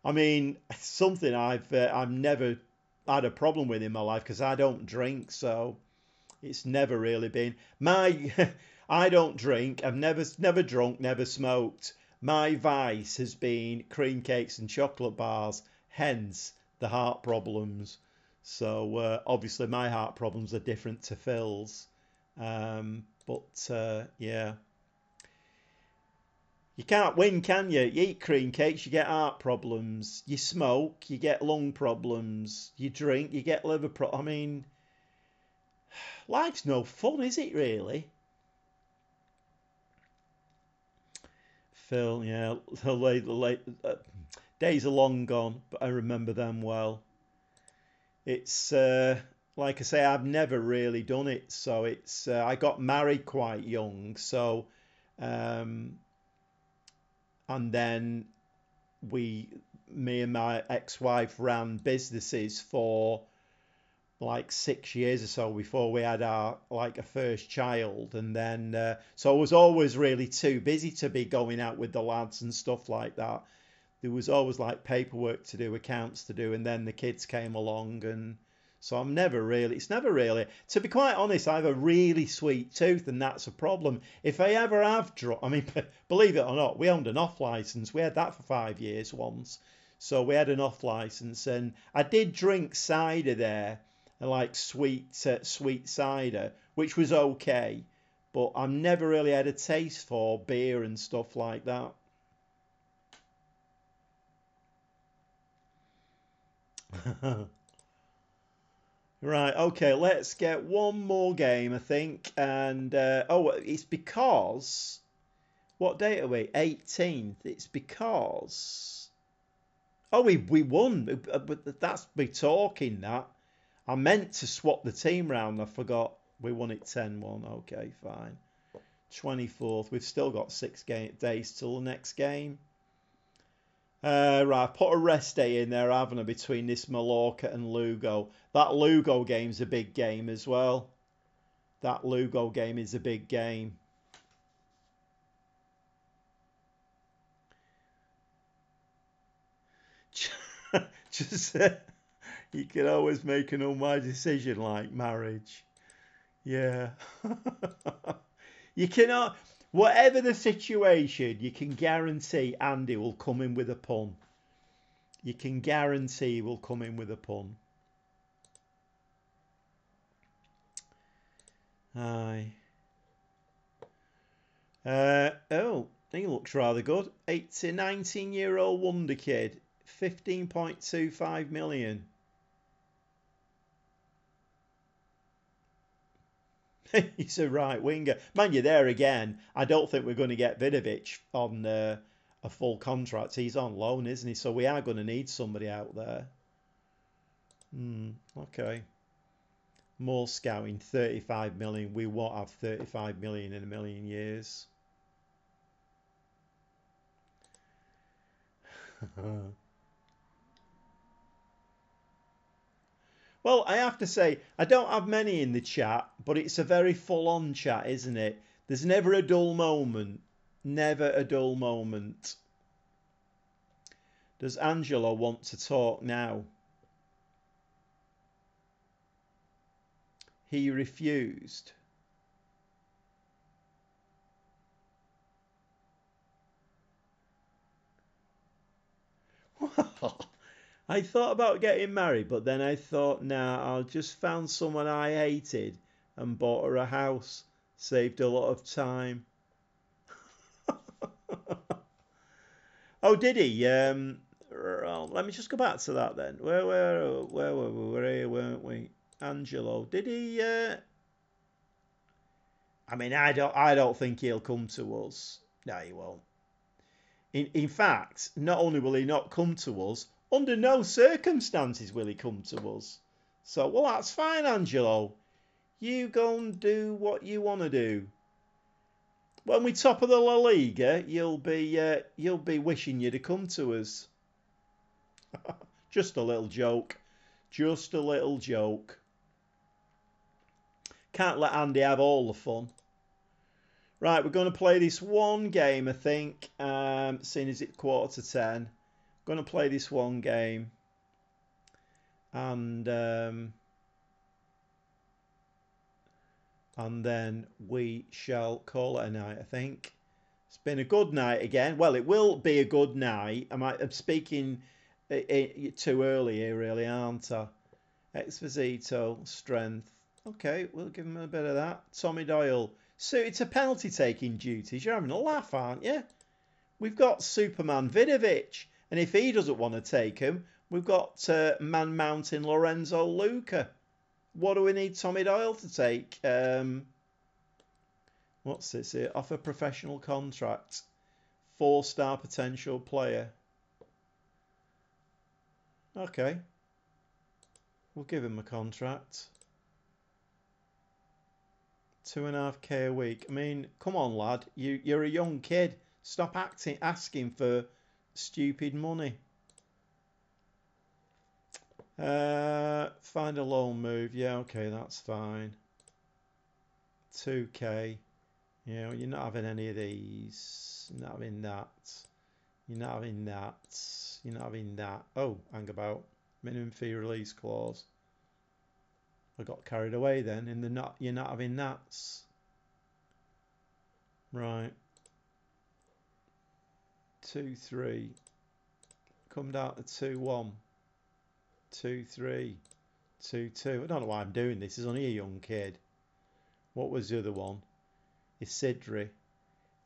I mean, something I've never had a problem with in my life because I don't drink, so it's never really been my. I don't drink. I've never drunk, never smoked. My vice has been cream cakes and chocolate bars. Hence the heart problems. So obviously my heart problems are different to Phil's. Yeah. You can't win, can you? You eat cream cakes, you get heart problems. You smoke, you get lung problems. You drink, you get liver problems. I mean, life's no fun, is it really? Phil, yeah, the days are long gone, but I remember them well. It's like I say, I've never really done it. So it's I got married quite young, so um, and then me and my ex-wife ran businesses for like 6 years or so before we had our like a first child, and then so I was always really too busy to be going out with the lads and stuff like that. There was always like paperwork to do, accounts to do, and then the kids came along, and so it's never really, to be quite honest, I have a really sweet tooth, and that's a problem. If I ever have I mean, believe it or not, we owned an off license. We had that for 5 years once. So we had an off license, and I did drink cider there, like sweet cider, which was okay, but I've never really had a taste for beer and stuff like that. Right, okay, let's get one more game, I think. And it's because what date are we? 18th. It's because we won, but that's me talking that. I meant to swap the team round. I forgot we won it 10-1. Okay, fine. 24th. We've still got 6 days till the next game. Right, put a rest day in there, haven't I, between this Mallorca and Lugo. That Lugo game's a big game as well. That Lugo game is a big game. Just you can always make an unwise decision like marriage. Yeah. You cannot, whatever the situation, you can guarantee Andy will come in with a pun. You can guarantee he will come in with a pun. Aye. He looks rather good. 19-year-old wonder kid. 15.25 million. He's a right winger. Man, you're there again. I don't think we're going to get Vidovic on a full contract. He's on loan, isn't he? So we are going to need somebody out there. Okay. More scouting, 35 million. We won't have 35 million in a million years. Well, I have to say, I don't have many in the chat, but it's a very full-on chat, isn't it? There's never a dull moment. Never a dull moment. Does Angelo want to talk now? He refused. I thought about getting married, but then I thought, nah, I'll just found someone I hated and bought her a house. Saved a lot of time. Oh, did he? Let me just go back to that then. Where were we? We're here, weren't we? Angelo, did he? I mean, I don't think he'll come to us. No, he won't. In fact, not only will he not come to us, under no circumstances will he come to us. So, well, that's fine, Angelo. You go and do what you want to do. When we top of the La Liga, you'll be wishing you'd have come to us. Just a little joke. Just a little joke. Can't let Andy have all the fun. Right, we're going to play this one game, I think. Seeing as it's 10:15, going to play this one game, and then we shall call it a night. I think it's been a good night again. Well, it will be a good night. I'm speaking too early here, really, aren't I? Exposito, strength. Okay, we'll give him a bit of that. Tommy Doyle. Suited to penalty taking duties. You're having a laugh, aren't you? We've got Superman Vidovic, and if he doesn't want to take him, we've got Man Mountain Lorenzo Luca. What do we need Tommy Doyle to take? What's this here? Offer professional contract. 4-star potential player. Okay. We'll give him a contract. 2.5k a week. I mean, come on, lad. You're a young kid. Stop asking for stupid money. Find a loan move. Yeah, okay, that's fine. 2k. Yeah, you're not having any of these. You're not having that. You're not having that. You're not having that. Oh, hang about. Minimum fee release clause. I got carried away then in the not. You're not having that. Right. 2-3. Come down to 2-1. 2-3. 2-2. I don't know why I'm doing this. He's only a young kid. What was the other one? Isidri.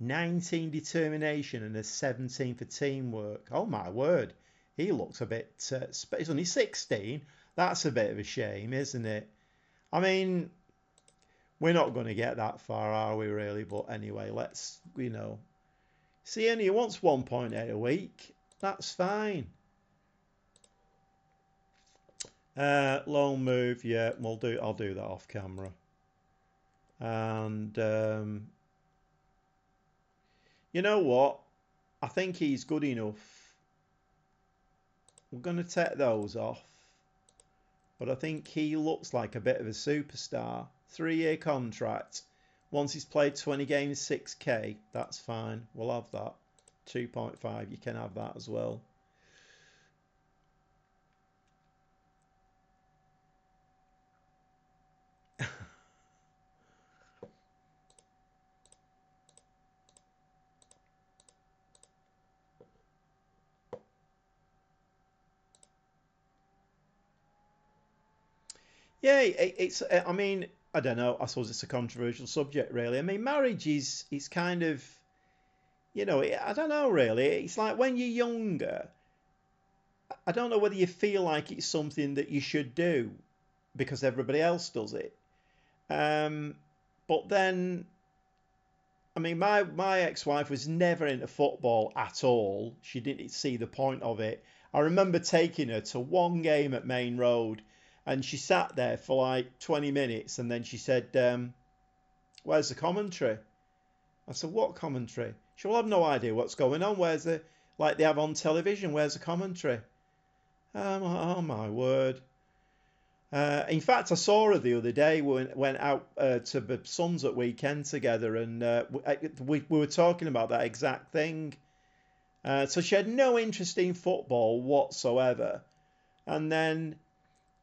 19 determination and a 17 for teamwork. Oh my word. He looks a bit... he's only 16. That's a bit of a shame, isn't it? I mean, we're not going to get that far, are we, really? But anyway, let's, See, and he wants 1.8 a week. That's fine. Loan move, yeah, I'll do that off camera. And you know what? I think he's good enough. We're going to take those off. But I think he looks like a bit of a superstar. 3-year contract. Once he's played 20 games, 6k. That's fine. We'll have that. 2.5. You can have that as well. Yeah, it's. I mean, I don't know. I suppose it's a controversial subject, really. I mean, marriage is kind of, I don't know, really. It's like when you're younger. I don't know whether you feel like it's something that you should do because everybody else does it. But then, I mean, my ex-wife was never into football at all. She didn't see the point of it. I remember taking her to one game at Main Road, and she sat there for like 20 minutes, and then she said, "Where's the commentary?" I said, "What commentary?" She will have no idea what's going on. Where's the like they have on television? Where's the commentary? Oh my word! In fact, I saw her the other day. We went out to the Suns at weekend together, and we were talking about that exact thing. So she had no interest in football whatsoever, and then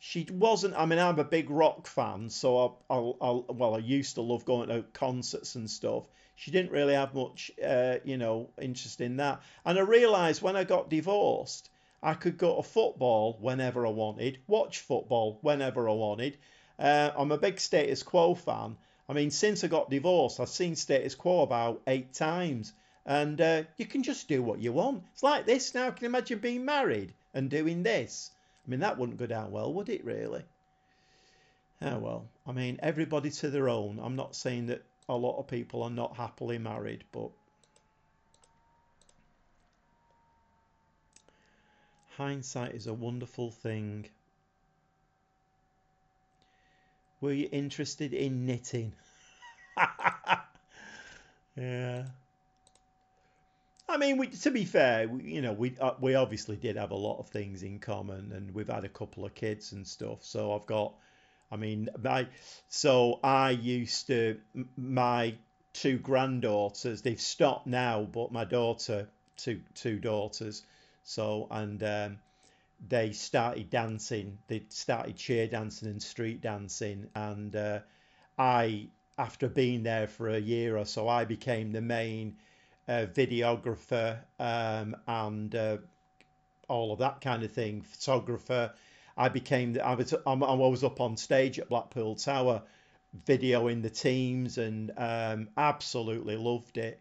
she wasn't. I mean, I'm a big rock fan, so I used to love going to concerts and stuff. She didn't really have much, interest in that. And I realised when I got divorced, I could go to football whenever I wanted, watch football whenever I wanted. I'm a big Status Quo fan. I mean, since I got divorced, I've seen Status Quo about 8 times. And you can just do what you want. It's like this now. Can you imagine being married and doing this? I mean, that wouldn't go down well, would it really? Oh well. I mean, everybody to their own. I'm not saying that a lot of people are not happily married, but hindsight is a wonderful thing. Were you interested in knitting? Yeah. I mean, to be fair, we obviously did have a lot of things in common, and we've had a couple of kids and stuff. So I've got, I mean, so I used to, my two granddaughters, they've stopped now, but my daughter, two daughters, so and they started dancing. They started cheer dancing and street dancing, and I, after being there for a year or so, I became the main videographer and all of that kind of thing, photographer. I was up on stage at Blackpool Tower videoing the teams and absolutely loved it.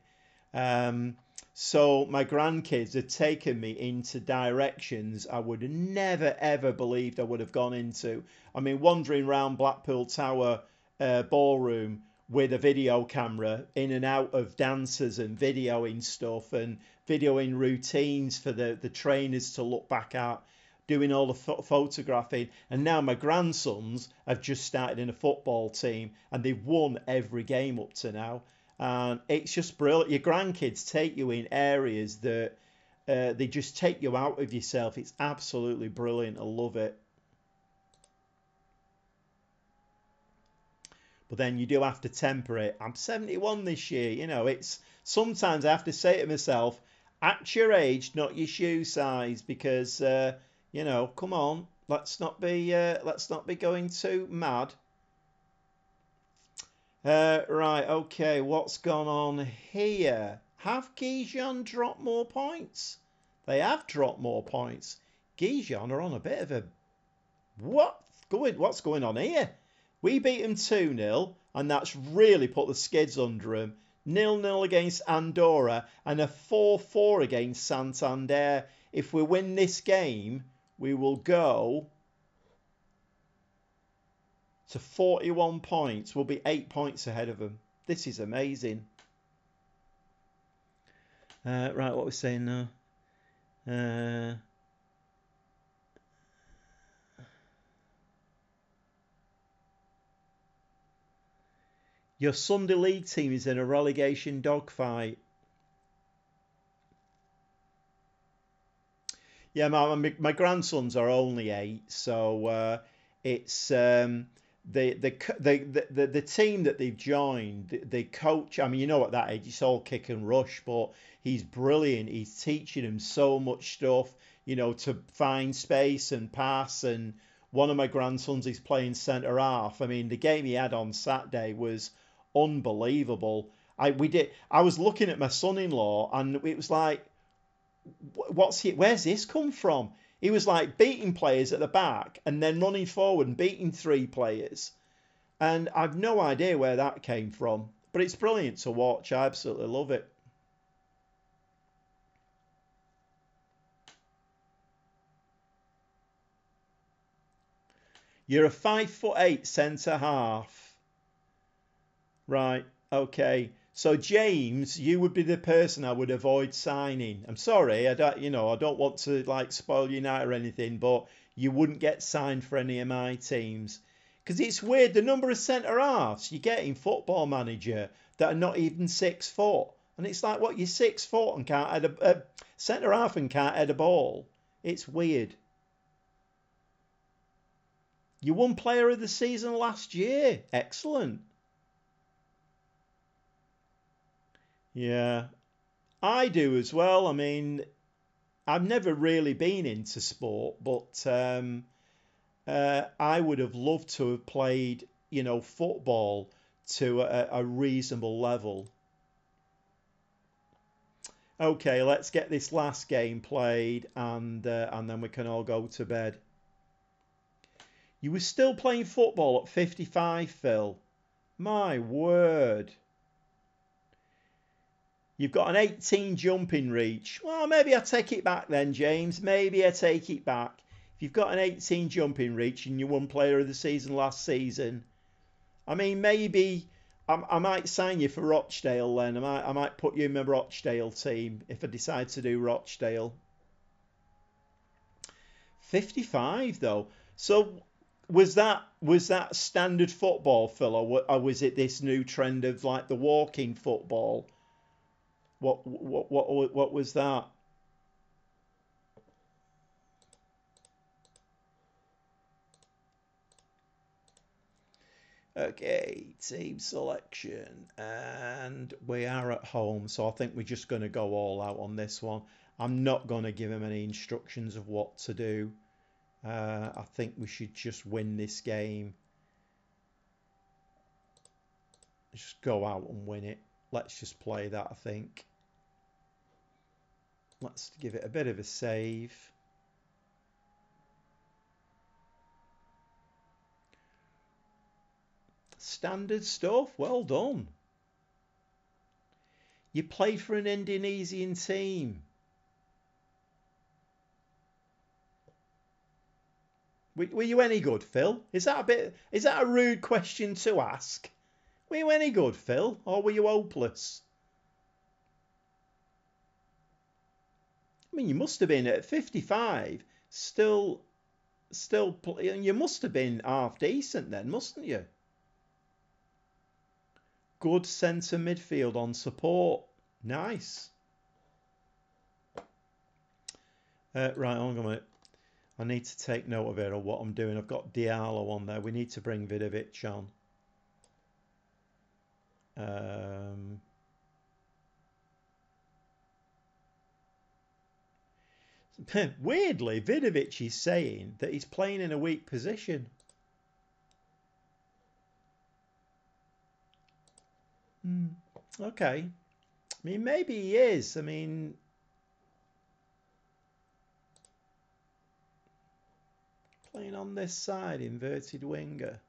Um, so my grandkids had taken me into directions I would have never ever believed I would have gone into. I mean, wandering around Blackpool Tower ballroom with a video camera in and out of dancers and videoing stuff and videoing routines for the trainers to look back at, doing all the photographing. And now my grandsons have just started in a football team and they've won every game up to now. And it's just brilliant. Your grandkids take you in areas that they just take you out of yourself. It's absolutely brilliant. I love it. But then you do have to temper it. I'm 71 this year. It's sometimes I have to say to myself, act your age, not your shoe size, because come on, let's not be going too mad. Right, okay, what's gone on here? Have Gijon dropped more points? They have dropped more points. Gijon are on a bit of a what's going on here? We beat them 2-0, and that's really put the skids under them. 0-0 against Andorra and a 4-4 against Santander. If we win this game, we will go to 41 points. We'll be 8 points ahead of them. This is amazing. Right, what we're saying now. Your Sunday League team is in a relegation dogfight. Yeah, my grandsons are only 8, so it's the team that they've joined. The coach, I mean, you know, at that age, it's all kick and rush, but he's brilliant. He's teaching them so much stuff, to find space and pass. And one of my grandsons is playing centre half. I mean, the game he had on Saturday was unbelievable. I was looking at my son-in-law, and it was like, where's this come from? He was like beating players at the back and then running forward and beating 3 players. And I've no idea where that came from. But it's brilliant to watch. I absolutely love it. You're a 5'8" centre half. Right, okay. So James, you would be the person I would avoid signing. I'm sorry, I don't want to like spoil your night or anything, but you wouldn't get signed for any of my teams. Because it's weird, the number of centre halves you get in Football Manager that are not even 6 foot. And it's like, what, you're 6 foot and can't head a centre half and can't head a ball. It's weird. You won Player of the Season last year. Excellent. Yeah, I do as well. I mean, I've never really been into sport, but I would have loved to have played, football to a reasonable level. Okay, let's get this last game played, and then we can all go to bed. You were still playing football at 55, Phil. My word. You've got an 18 jumping reach. Well, maybe I take it back then, James. Maybe I take it back. If you've got an 18 jumping reach and you won Player of the Season last season, I mean, maybe I might sign you for Rochdale then. I might put you in my Rochdale team if I decide to do Rochdale. 55 though. So was that standard football, Phil, or was it this new trend of like the walking football? What was that? Okay, team selection, and we are at home, so I think we're just going to go all out on this one. I'm not going to give him any instructions of what to do. I think we should just win this game. Just go out and win it. Let's just play that, I think. Let's give it a bit of a save. Standard stuff. Well done. You played for an Indonesian team. Were you any good, Phil? Is that a rude question to ask? Were you any good, Phil, or were you hopeless? I mean, you must have been at 55. Still, you must have been half decent then, mustn't you? Good centre midfield on support. Nice. Right, hang on a minute. I need to take note of it or what I'm doing. I've got Diallo on there. We need to bring Vidovic on. Weirdly, Vidovic is saying that he's playing in a weak position. Okay. I mean, maybe he is. I mean, playing on this side, inverted winger.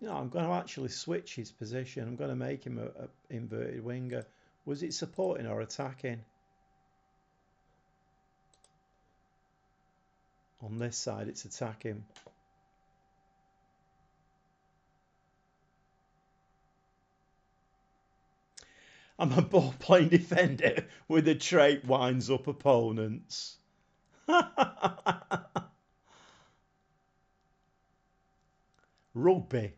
No, I'm going to actually switch his position. I'm going to make him a inverted winger. Was it supporting or attacking? On this side, it's attacking. I'm a ball-playing defender with a trait winds up opponents. Rugby.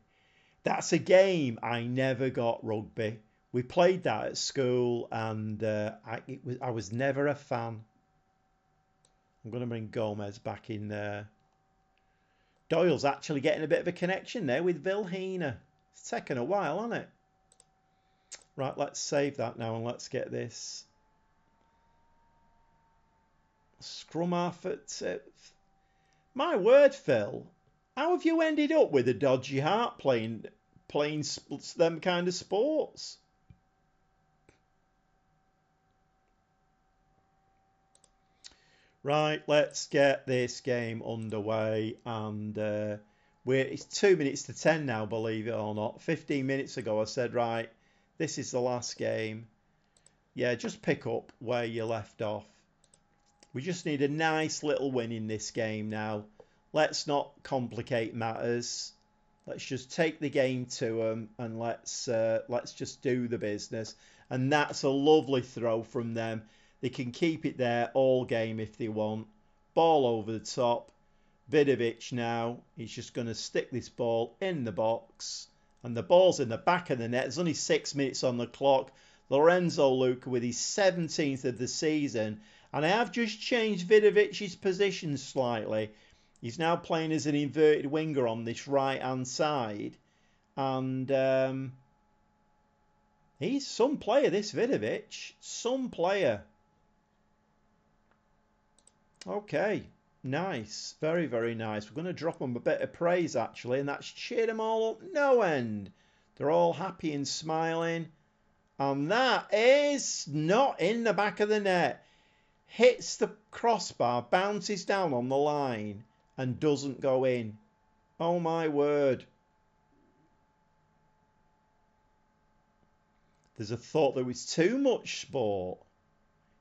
That's a game I never got, rugby. We played that at school and I was never a fan. I'm going to bring Gomez back in there. Doyle's actually getting a bit of a connection there with Vilhena. It's taken a while, hasn't it? Right, let's save that now and let's get this. Scrum half at... my word, Phil. How have you ended up with a dodgy heart playing them kind of sports? Right, let's get this game underway, and it's 2 minutes to 10 now, believe it or not. 15 minutes ago I said, right, this is the last game. Yeah, just pick up where you left off. We just need a nice little win in this game now. Let's not complicate matters. Let's just take the game to them and let's just do the business. And that's a lovely throw from them. They can keep it there all game if they want. Ball over the top. Vidovic now. He's just going to stick this ball in the box. And the ball's in the back of the net. There's only 6 minutes on the clock. Lorenzo Luca with his 17th of the season. And I have just changed Vidovic's position slightly. He's now playing as an inverted winger on this right-hand side. And he's some player, this Vidovic. Some player. Okay. Nice. Very, very nice. We're going to drop them a bit of praise, actually, and that's cheered them all up no end. They're all happy and smiling. And that is not in the back of the net. Hits the crossbar, bounces down on the line, and doesn't go in. Oh, my word. There's a thought there was too much sport.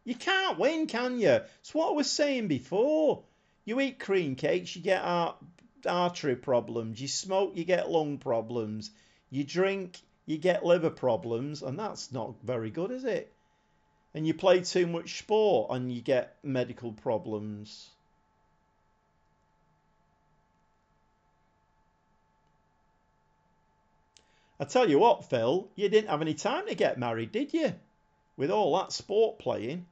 You can't win, can you? It's what I was saying before. You eat cream cakes, you get artery problems. You smoke, you get lung problems. You drink, you get liver problems. And that's not very good, is it? And you play too much sport and you get medical problems. I tell you what, Phil, you didn't have any time to get married, did you? With all that sport playing.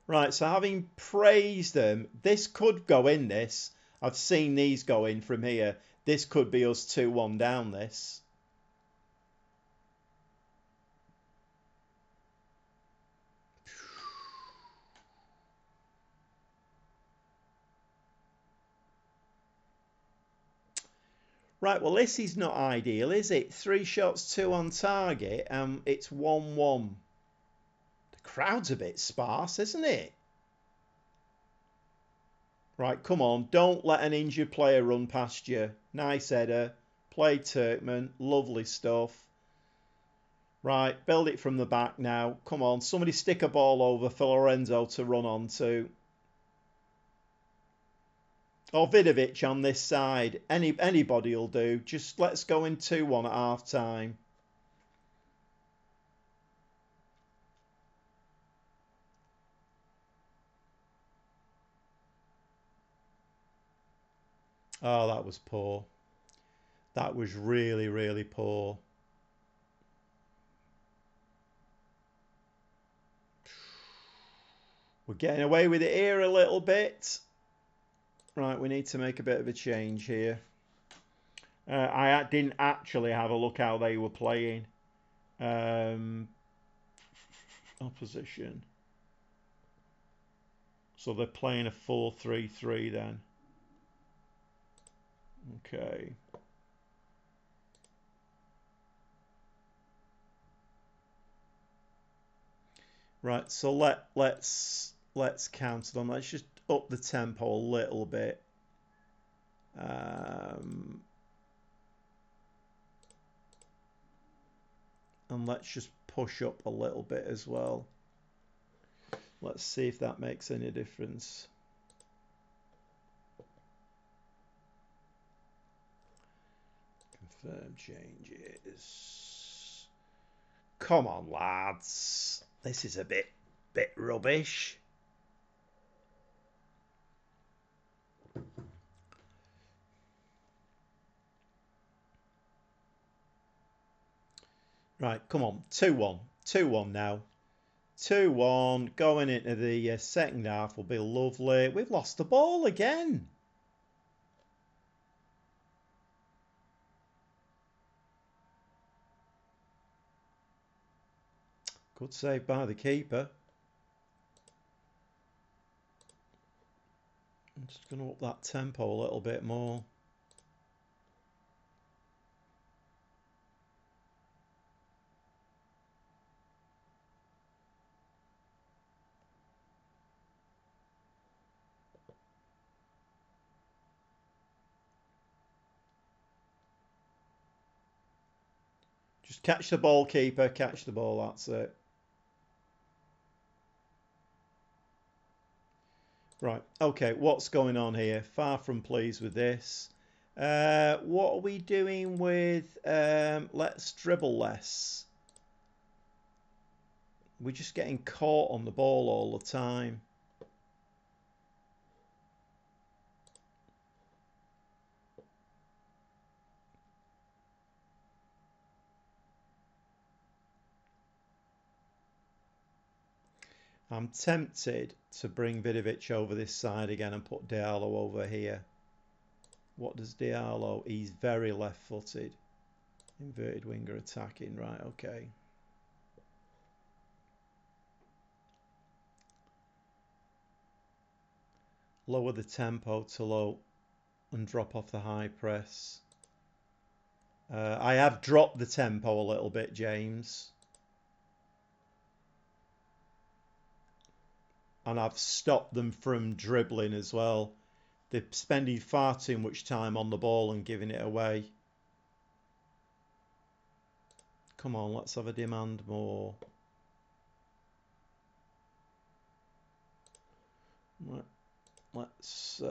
Right, so having praised them, this could go in this. I've seen these go in from here. This could be us 2-1 down this. Right, well, this is not ideal, is it? 3 shots, 2 on target, it's 1-1. The crowd's a bit sparse, isn't it? Right, come on, don't let an injured player run past you. Nice header. Play Turkman, lovely stuff. Right, build it from the back now. Come on, somebody stick a ball over for Lorenzo to run onto. Or Vidovic on this side. Anybody will do. Just let's go in 2-1 at half time. Oh, that was poor. That was really, really poor. We're getting away with it here a little bit. Right, we need to make a bit of a change here. I didn't actually have a look how they were playing. Opposition. So they're playing a 4-3-3 then. Okay. Right, so let's counter them. Let's just up the tempo a little bit. And let's just push up a little bit as well. Let's see if that makes any difference. Confirm changes. Come on, lads. This is a bit rubbish. Right, come on. 2-1. 2-1 now. 2-1. Going into the second half will be lovely. We've lost the ball again. Good save by the keeper. I'm just going to up that tempo a little bit more. Just catch the ball, keeper. Catch the ball. That's it. Right. Okay. What's going on here? Far from pleased with this. What are we doing with let's dribble less? We're just getting caught on the ball all the time. I'm tempted to bring Vidovic over this side again and put Diallo over here. What does Diallo? He's very left-footed. Inverted winger attacking. Right, okay. lower the tempo to low and drop off the high press. I have dropped the tempo a little bit, James. And I've stopped them from dribbling as well. They're spending far too much time on the ball and giving it away. Come on, let's have a demand more. Let's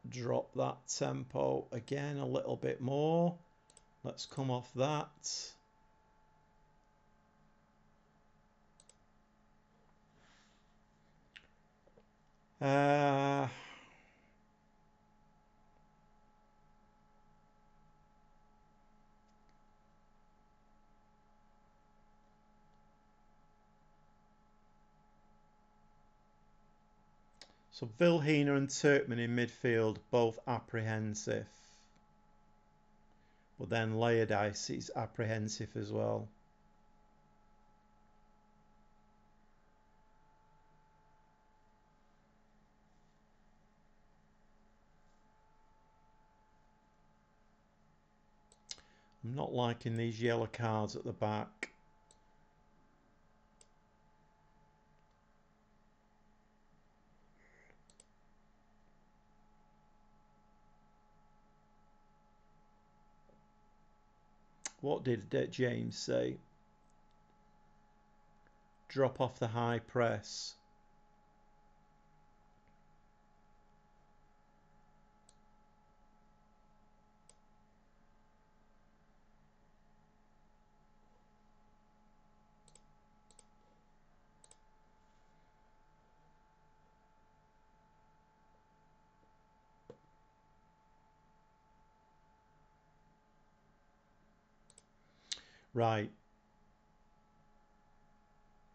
drop that tempo again a little bit more. Let's come off that. So Vilhena and Turkmen in midfield, both apprehensive. But then Layadice is apprehensive as well. I'm not liking these yellow cards at the back. What did James say? Drop off the high press. Right.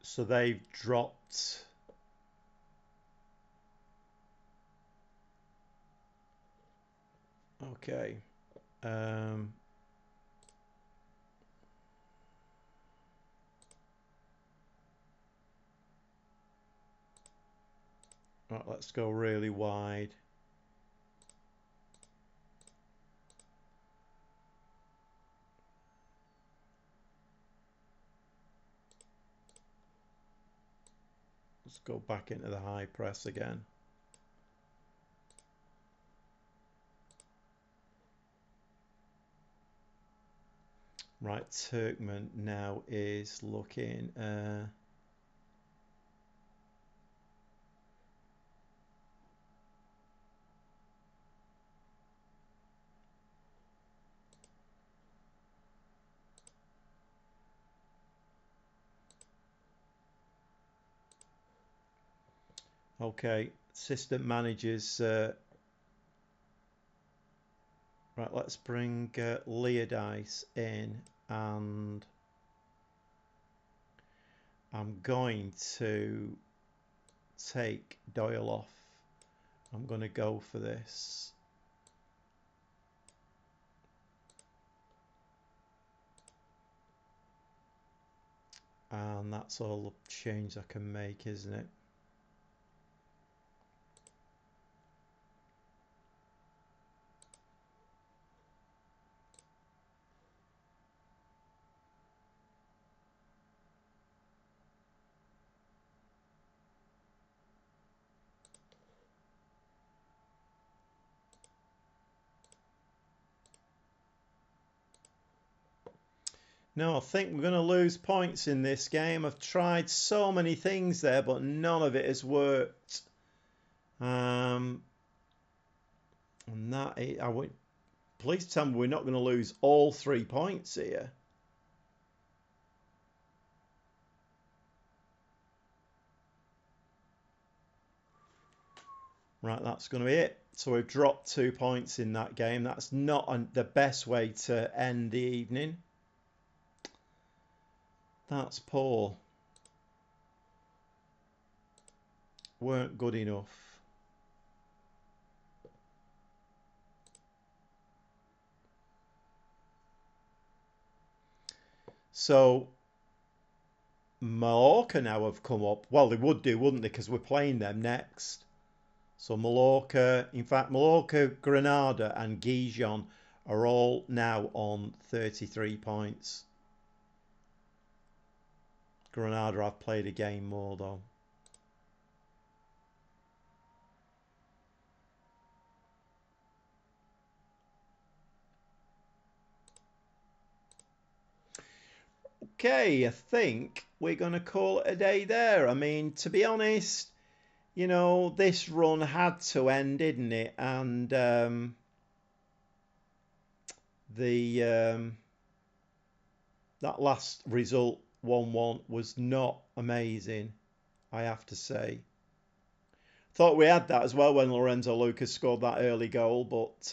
So they've dropped. Okay. Right, let's go really wide. Let's go back into the high press again. Right, Turkmen now is looking. Okay, assistant managers. Right, let's bring Layadice in, and I'm going to take Doyle off. I'm going to go for this. And that's all the change I can make, isn't it? No, I think we're going to lose points in this game. I've tried so many things there, but none of it has worked. And that I would. Please tell me we're not going to lose all 3 points here. Right, that's going to be it. So we've dropped 2 points in that game. That's not the best way to end the evening. That's poor. Weren't good enough. So Mallorca now have come up. Well, they would do, wouldn't they? Because we're playing them next. So Mallorca, in fact, Mallorca, Granada and Gijon are all now on 33 points. Granada have played a game more though. Okay, I think we're going to call it a day there. I mean, to be honest, you know, this run had to end, didn't it? And that last result, 1-1, was not amazing, I have to say. Thought we had that as well when Lorenzo Lucas scored that early goal, but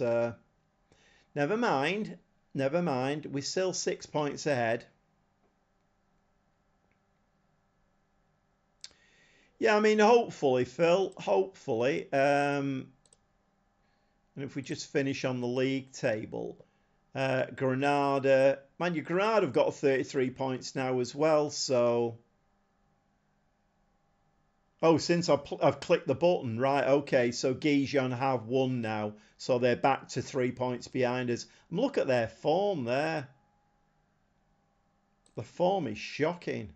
never mind. Never mind. We're still 6 points ahead. Yeah, I mean, hopefully, Phil. Hopefully. And if we just finish on the league table, Granada. Man, Granada have got 33 points now as well, so... Oh, since I've clicked the button, right, okay, so Gijon have won now, so they're back to 3 points behind us. And look at their form there. The form is shocking.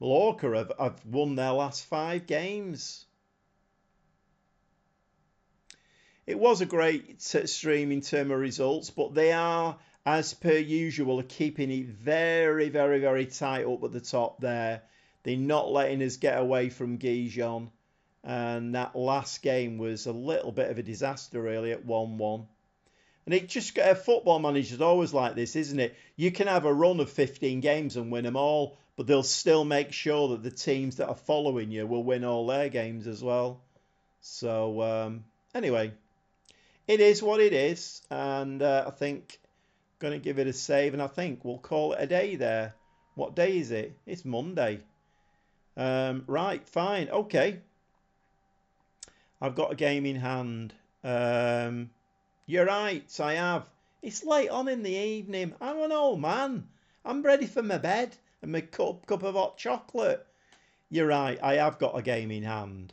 Mallorca have won their last 5 games. It was a great stream in terms of results, but they are, as per usual, keeping it very, very, very tight up at the top there. They're not letting us get away from Gijon. And that last game was a little bit of a disaster, really, at 1-1. And it just, a football manager's always like this, isn't it? You can have a run of 15 games and win them all, but they'll still make sure that the teams that are following you will win all their games as well. So, anyway, it is what it is. And I think I'm going to give it a save, and I think we'll call it a day there. What day is it? It's Monday. Right, fine, okay. I've got a game in hand. You're right, I have. It's late on in the evening. I'm an old man. I'm ready for my bed and my cup of hot chocolate. You're right, I have got a game in hand.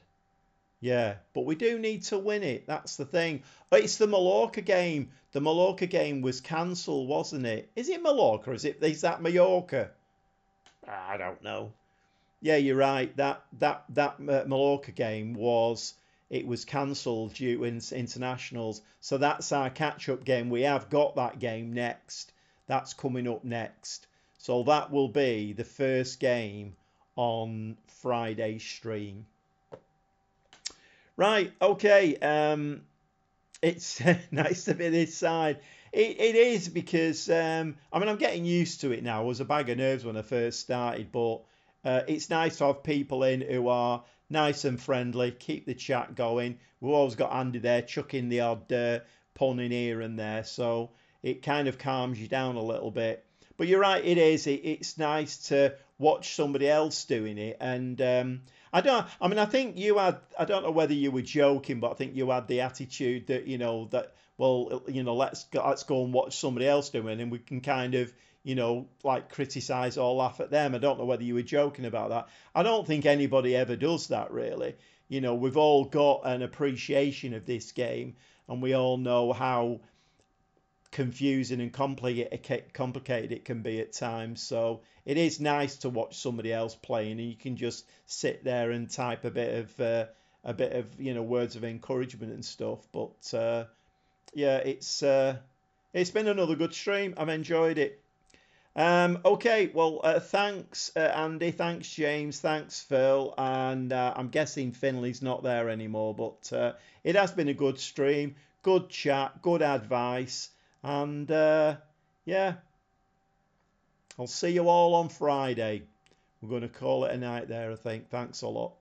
Yeah, but we do need to win it. That's the thing. It's the Mallorca game. The Mallorca game was cancelled, wasn't it? Is it Mallorca? Is that Mallorca? I don't know. Yeah, you're right. That Mallorca game was cancelled due to internationals. So that's our catch-up game. We have got that game next. That's coming up next. So that will be the first game on Friday's stream. Right, okay. It's nice to be this side. It is because, I mean, I'm getting used to it now. It was a bag of nerves when I first started, but it's nice to have people in who are nice and friendly, keep the chat going. We've always got Andy there chucking the odd pun in here and there, so it kind of calms you down a little bit. But you're right, it is. It's nice to watch somebody else doing it. And I think you had, I don't know whether you were joking, but I think you had the attitude that, let's go and watch somebody else doing it and we can kind of, like criticise or laugh at them. I don't know whether you were joking about that. I don't think anybody ever does that, really. We've all got an appreciation of this game and we all know how confusing and complicated it can be at times. So it is nice to watch somebody else playing and you can just sit there and type a bit of words of encouragement and stuff. But yeah, it's been another good stream. I've enjoyed it. Okay, well, thanks, Andy. Thanks, James. Thanks, Phil. And I'm guessing Finley's not there anymore. But it has been a good stream, good chat, good advice. And yeah, I'll see you all on Friday. We're going to call it a night there, I think. Thanks a lot.